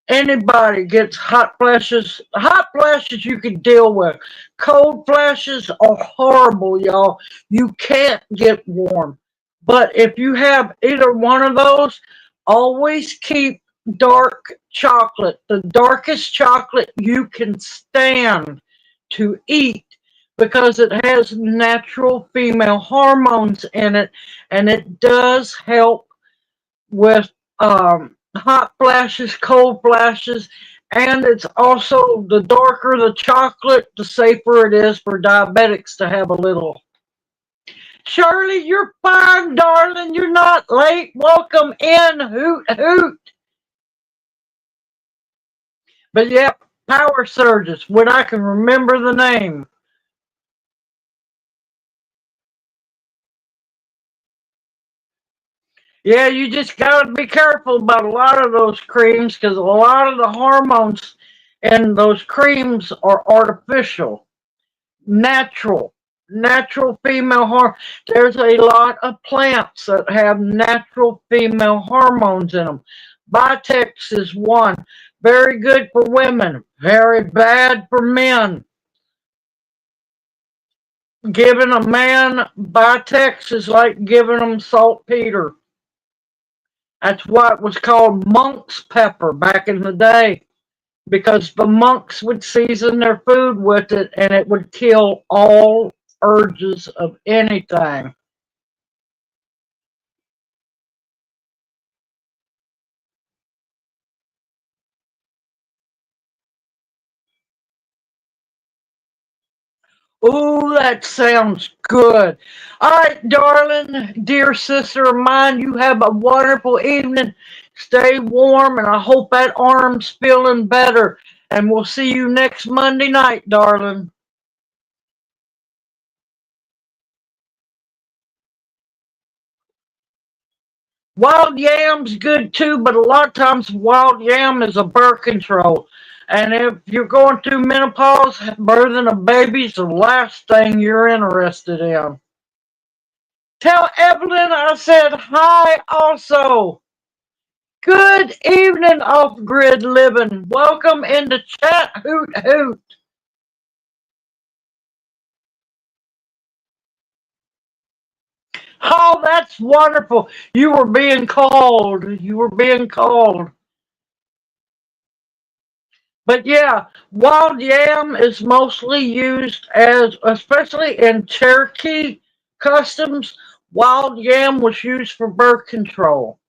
anybody gets hot flashes. Hot flashes you can deal with. Cold flashes are horrible, y'all. You can't get warm. But if you have either one of those, always keep dark chocolate, the darkest chocolate you can stand to eat because it has natural female hormones in it and it does help with hot flashes, cold flashes, and it's also the darker the chocolate, the safer it is for diabetics to have a little. Shirley, you're fine, darling. You're not late. Welcome in. Hoot, hoot. But yeah, power surges when I can remember the name. Yeah, you just gotta be careful about a lot of those creams because a lot of the hormones in those creams are artificial. Natural, natural female hormone. There's a lot of plants that have natural female hormones in them. Vitex is one. Very good for women, very bad for men. giving a man Vitex is like giving him saltpeter. That's why it was called monk's pepper back in the day, because the monks would season their food with it and it would kill all urges of anything. Ooh, that sounds good. All right, darling, dear sister of mine, you have a wonderful evening. Stay warm, and I hope that arm's feeling better. And we'll see you next Monday night, darling. Wild yam's good too, but a lot of times wild yam is a birth control. And if you're going through menopause, birthing a baby's the last thing you're interested in. Tell Evelyn I said hi also. Good evening, off grid living. Welcome into chat. Hoot hoot. Oh, that's wonderful. You were being called. You were being called. But yeah, wild yam is mostly used as, especially in Cherokee customs, wild yam was used for birth control.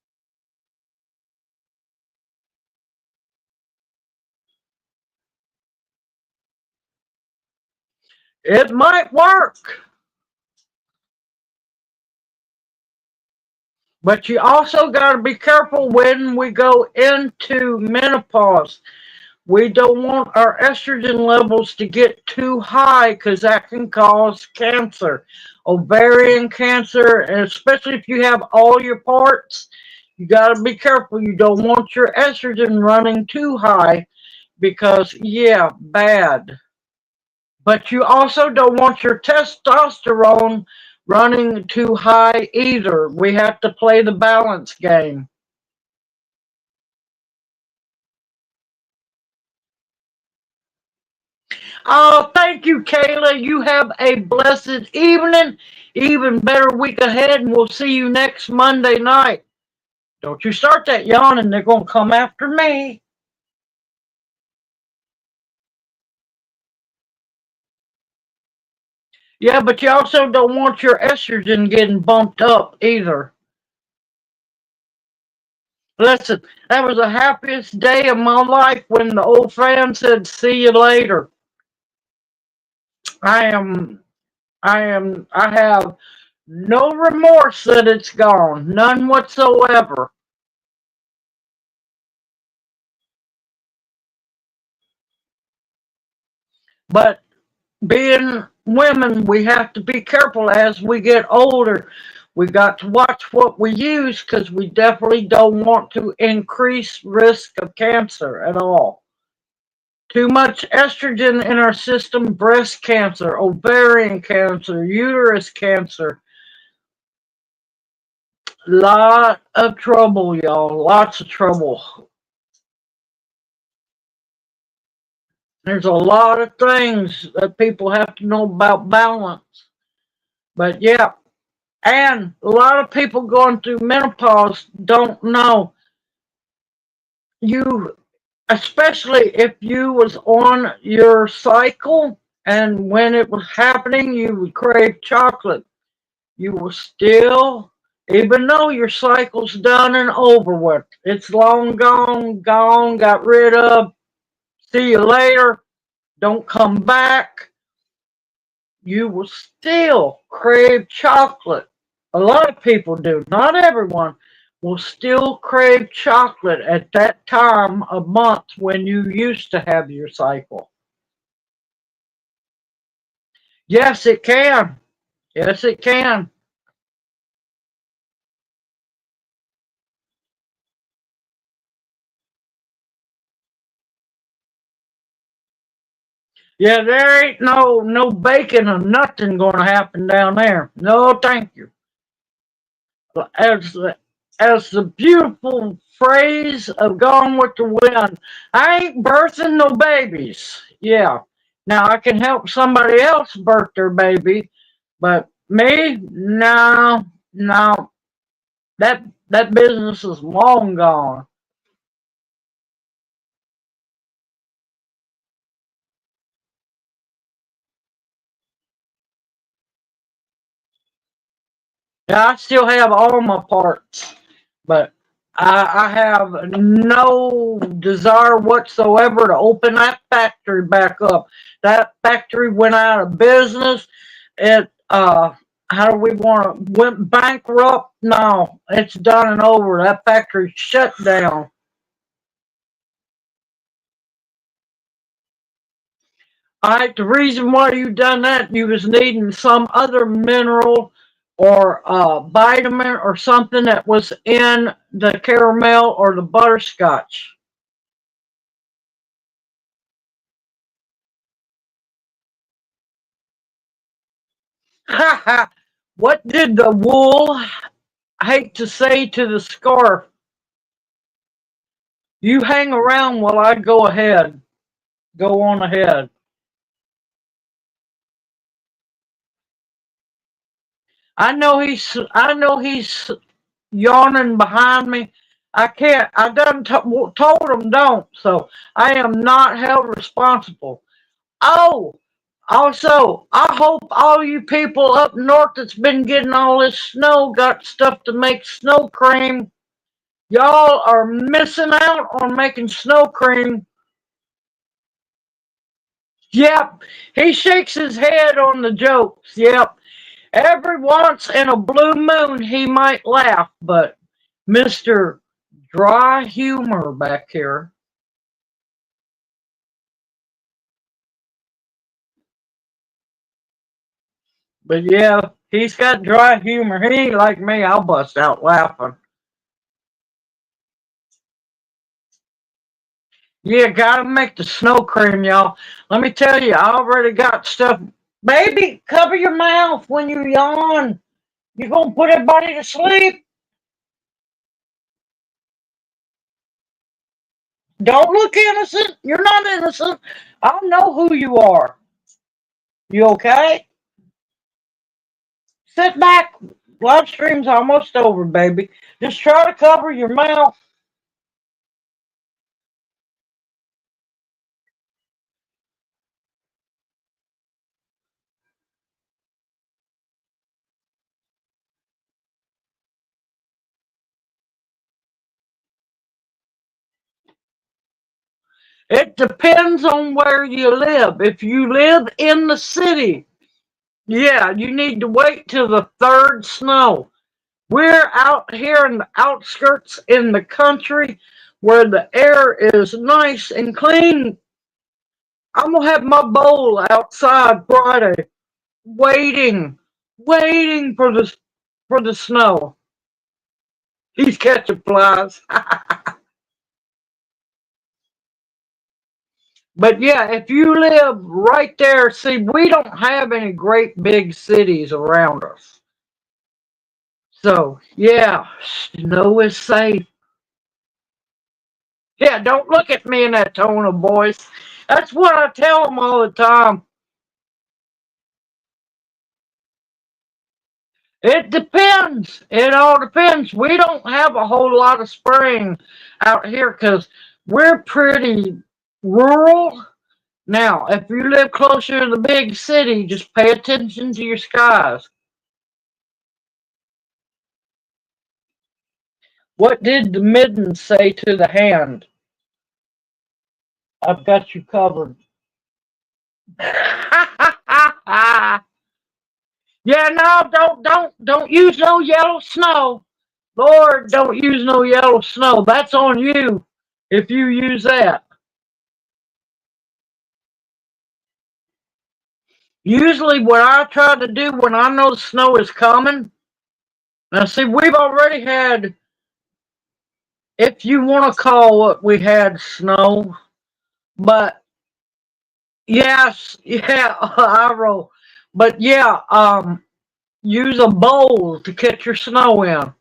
It might work, but you also got to be careful when we go into menopause. We don't want our estrogen levels to get too high because that can cause cancer, ovarian cancer, and especially if you have all your parts, you got to be careful. You don't want your estrogen running too high because, yeah, bad. But you also don't want your testosterone running too high either. We have to play the balance game. Oh, thank you, Kayla. You have a blessed evening, even better week ahead, and we'll see you next Monday night. Don't you start that yawning, they're going to come after me. Yeah, but you also don't want your estrogen getting bumped up either. Listen, that was the happiest day of my life when the old fan said, "See you later." I am, I have no remorse that it's gone, none whatsoever. But being women, we have to be careful as we get older. We got to watch what we use because we definitely don't want to increase risk of cancer at all. Too much estrogen in our system, breast cancer, ovarian cancer, uterus cancer. Lot of trouble, y'all. Lots of trouble. There's a lot of things that people have to know about balance. But yeah, and a lot of people going through menopause don't know. You, especially if you was on your cycle and when it was happening, you would crave chocolate. You will still, even though your cycle's done and over with, it's long gone, gone, got rid of, see you later, don't come back, you will still crave chocolate. A lot of people do, not everyone, will still crave chocolate at that time of month when you used to have your cycle. Yes, it can. Yes, it can. Yeah, there ain't no bacon or nothing gonna happen down there. No, thank you. As as the beautiful phrase of Gone with the Wind, I ain't birthing no babies. Yeah. Now I can help somebody else birth their baby, But me, no, no, that business is long gone. Yeah, I still have all my parts, but I have no desire whatsoever to open that factory back up. That factory went out of business. It how do we want to went bankrupt? No, it's done and over. That factory shut down. All right, the reason why you done that, you was needing some other mineral or vitamin or something that was in the caramel or the butterscotch. Ha ha! What did the wool hate to say to the scarf? You hang around while I go ahead. Go on ahead. I know he's yawning behind me. I can't. I done told him don't. So I am not held responsible. Oh, also, I hope all you people up north that's been getting all this snow got stuff to make snow cream. Y'all are missing out on making snow cream. Yep, he shakes his head on the jokes. Yep, every once in a blue moon he might laugh, but Mr. Dry Humor back here. But yeah, he's got dry humor. He ain't like me. I'll bust out laughing. Yeah, gotta make the snow cream, y'all. Let me tell you, I already got stuff. Baby, cover your mouth when you yawn. You're gonna put everybody to sleep. Don't look innocent. You're not innocent. I know who you are. You okay? Sit back. Live stream's almost over, baby. Just try to cover your mouth. It depends on where you live. If you live in the city, yeah, you need to wait till the third snow. We're out here in the outskirts in the country where the air is nice and clean. I'm gonna have my bowl outside Friday, waiting, waiting for the snow. He's catching flies. But yeah, if you live right there, see, we don't have any great big cities around us. So yeah, snow is safe. Yeah, don't look at me in that tone of voice. That's what I tell them all the time. It depends. It all depends. We don't have a whole lot of spring out here because we're pretty rural. Now, if you live closer to the big city, just pay attention to your skies. What did the midden say to the hand? I've got you covered. Yeah, no, don't use no yellow snow. Lord, don't use no yellow snow. That's on you if you use that. Usually, what I try to do when I know snow is coming, now see, we've already had, if you want to call what we had snow, but yes, yeah, I roll. But yeah, use a bowl to catch your snow in.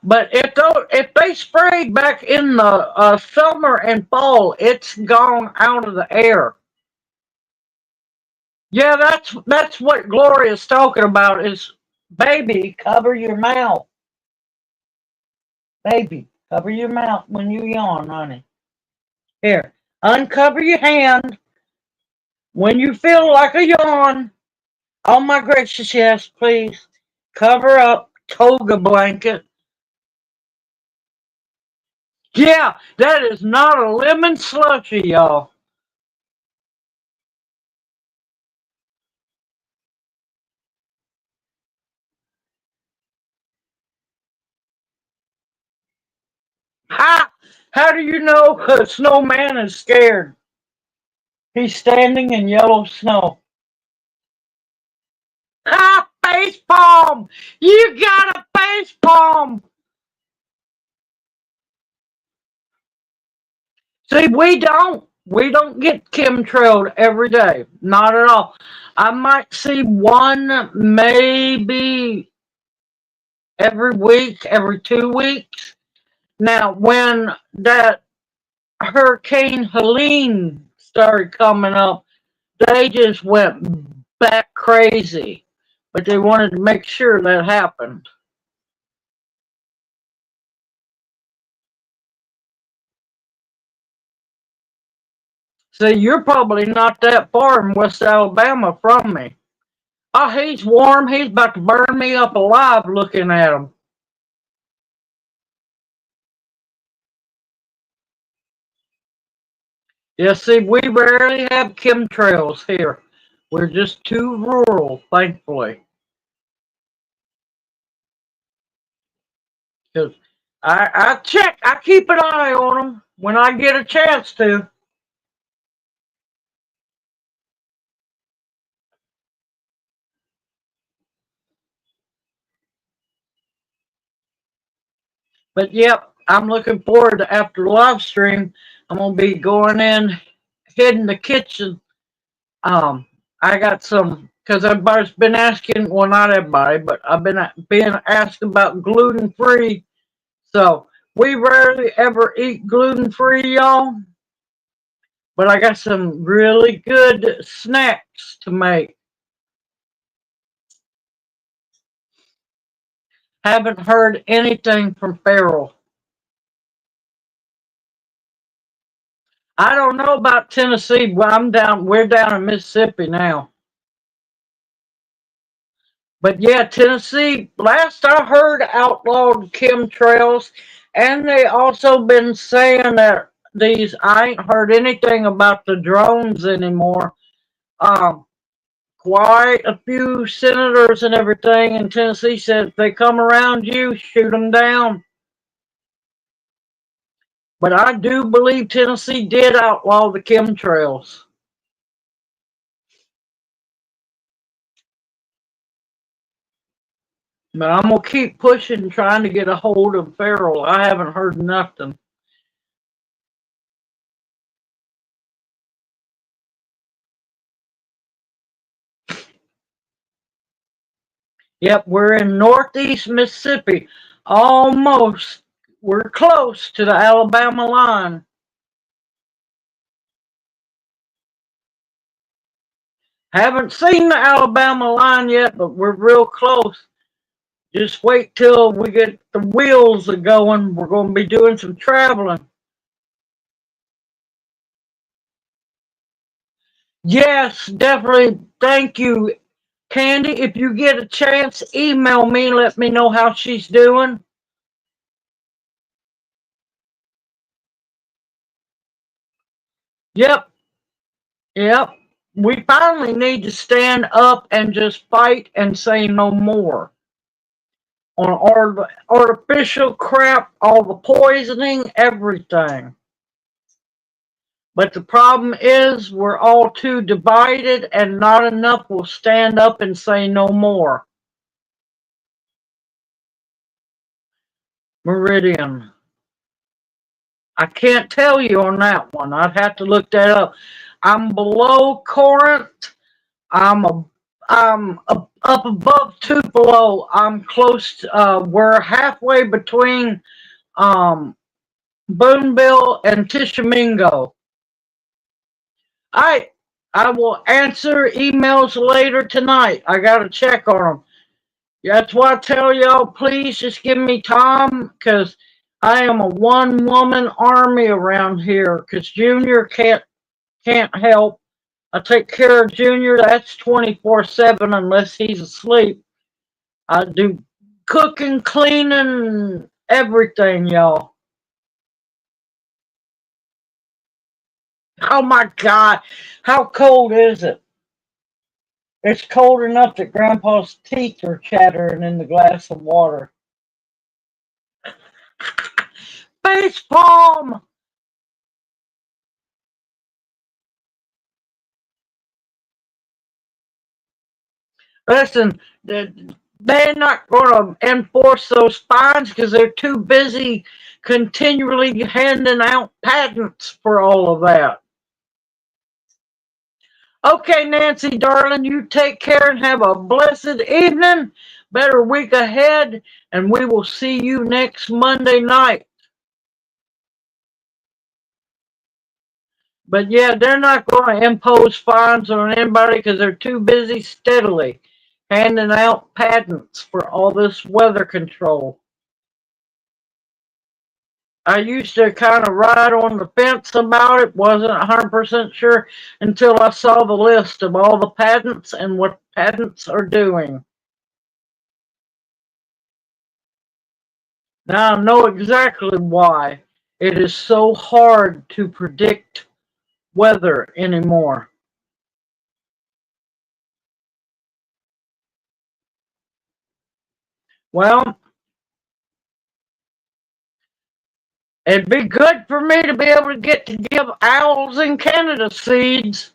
But if they sprayed back in the summer and fall, it's gone out of the air. Yeah, that's what Gloria's talking about. Is baby, cover your mouth. Baby, cover your mouth when you yawn, honey. Here, uncover your hand when you feel like a yawn. Oh my gracious, yes, please. Cover up, toga blanket. Yeah, that is not a lemon slushy, y'all. Ha! How do you know a snowman is scared? He's standing in yellow snow. Ah, face palm! You got a face palm! See, we don't get chemtrailed every day. Not at all. I might see one maybe every week, every 2 weeks. Now, when that Hurricane Helene started coming up, they just went back crazy. But they wanted to make sure that happened. See, you're probably not that far in West Alabama from me. Oh, he's warm. He's about to burn me up alive looking at him. Yeah, see, we rarely have chemtrails here. We're just too rural, thankfully. Because I check, I keep an eye on them when I get a chance to. But yep, I'm looking forward to after the live stream. I'm gonna be going in, hitting the kitchen. Um, I got some because everybody's been asking. Well, not everybody, but I've been being asked about gluten free. So we rarely ever eat gluten free, y'all. But I got some really good snacks to make. Haven't heard anything from Farrell. I don't know about Tennessee. Well, we're down in Mississippi now. But yeah, Tennessee, last I heard, outlawed chemtrails. And they also been saying that I ain't heard anything about the drones anymore. Um, Quite a few senators and everything in Tennessee said if they come around you, shoot them down. But I do believe Tennessee did outlaw the chemtrails. But I'm going to keep pushing, trying to get a hold of Farrell. I haven't heard nothing. Yep, we're in northeast Mississippi. Almost. We're close to the Alabama line. Haven't seen the Alabama line yet, but we're real close. Just wait till we get the wheels a going. We're going to be doing some traveling. Yes, definitely. Thank you, Candy. If you get a chance, email me and let me know how she's doing. Yep, yep. We finally need to stand up and just fight and say no more on all the artificial crap, all the poisoning, everything. But the problem is we're all too divided and not enough will stand up and say no more. Meridian. I can't tell you on that one. I'd have to look that up. I'm below Corinth. I'm up above Tupelo. I'm close. We're halfway between Booneville and Tishomingo. I will answer emails later tonight. I gotta check on them. That's why I tell y'all, please just give me time, because I am a one-woman army around here, because Junior can't help. I take care of Junior. That's 24/7 unless he's asleep. I do cooking, cleaning, everything, y'all. Oh my God, how cold is it? It's cold enough that Grandpa's teeth are chattering in the glass of water. Face palm! Listen, they're not going to enforce those fines because they're too busy continually handing out patents for all of that. Okay, Nancy, darling, you take care and have a blessed evening. Better week ahead, and we will see you next Monday night. But yeah, they're not going to impose fines on anybody because they're too busy steadily handing out patents for all this weather control. I used to kind of ride on the fence about it, wasn't 100% sure until I saw the list of all the patents and what patents are doing. Now I know exactly why it is so hard to predict weather anymore. Well, it'd be good for me to be able to get to give owls in Canada seeds.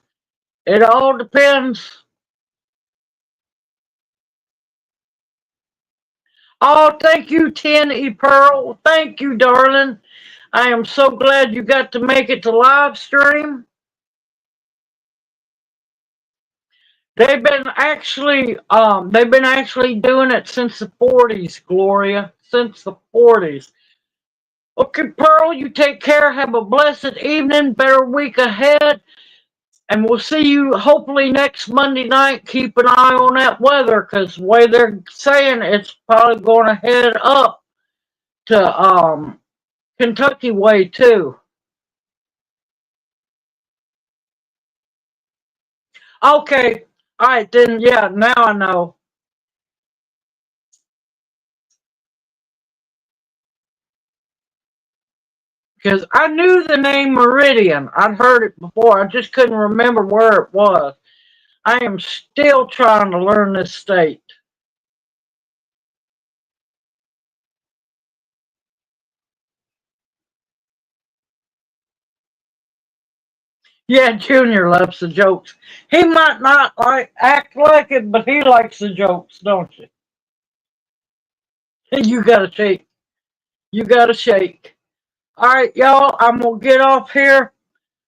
It all depends. Oh, thank you, 10E Pearl. Thank you, darling. I am so glad you got to make it to live stream. They've been actually doing it since the 40s, Gloria. Since the 40s. Okay, Pearl, you take care. Have a blessed evening. Better week ahead. And we'll see you hopefully next Monday night. Keep an eye on that weather, because the way they're saying it's probably going to head up to Kentucky way too. Okay. All right, then, yeah, now I know. Because I knew the name Meridian. I'd heard it before. I just couldn't remember where it was. I am still trying to learn this state. Yeah, Junior loves the jokes. He might not act like it, but he likes the jokes, don't you? You gotta shake. You gotta shake. All right, y'all, I'm gonna get off here.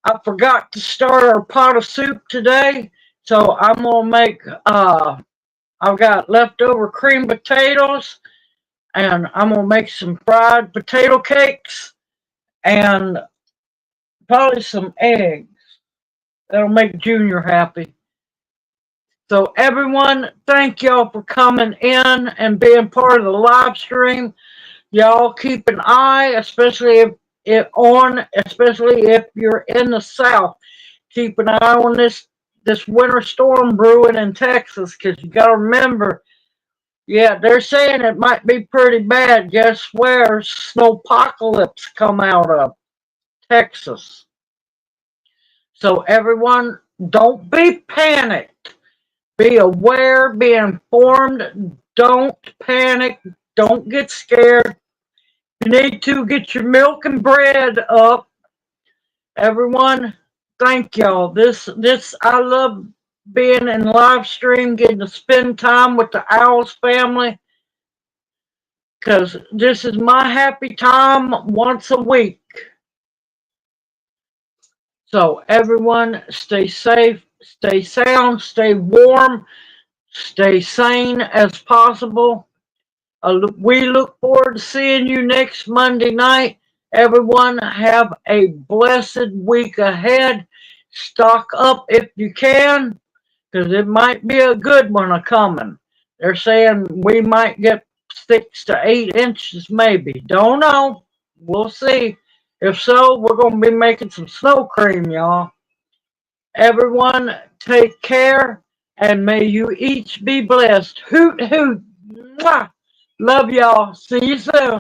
I forgot to start our pot of soup today, so I'm gonna make I've got leftover cream potatoes, and I'm gonna make some fried potato cakes and probably some eggs. That'll make Junior happy. So everyone, thank y'all for coming in and being part of the live stream. Y'all keep an eye, especially if you're in the South. Keep an eye on this winter storm brewing in Texas, because you got to remember, yeah, they're saying it might be pretty bad. Guess where snowpocalypse come out of? Texas. So everyone, don't be panicked. Be aware, be informed. Don't panic. Don't get scared. You need to get your milk and bread up. Everyone, thank y'all. I love being in live stream, getting to spend time with the OWLS family, because this is my happy time once a week. So everyone, stay safe, stay sound, stay warm. Stay sane as possible. We look forward to seeing you next Monday night. Everyone, have a blessed week ahead. Stock up if you can, because it might be a good one a coming. They're saying we might get 6 to 8 inches, maybe. Don't know. We'll see. If so, we're going to be making some snow cream, y'all. Everyone, take care, and may you each be blessed. Hoot, hoot. Mwah. Love y'all. See you soon.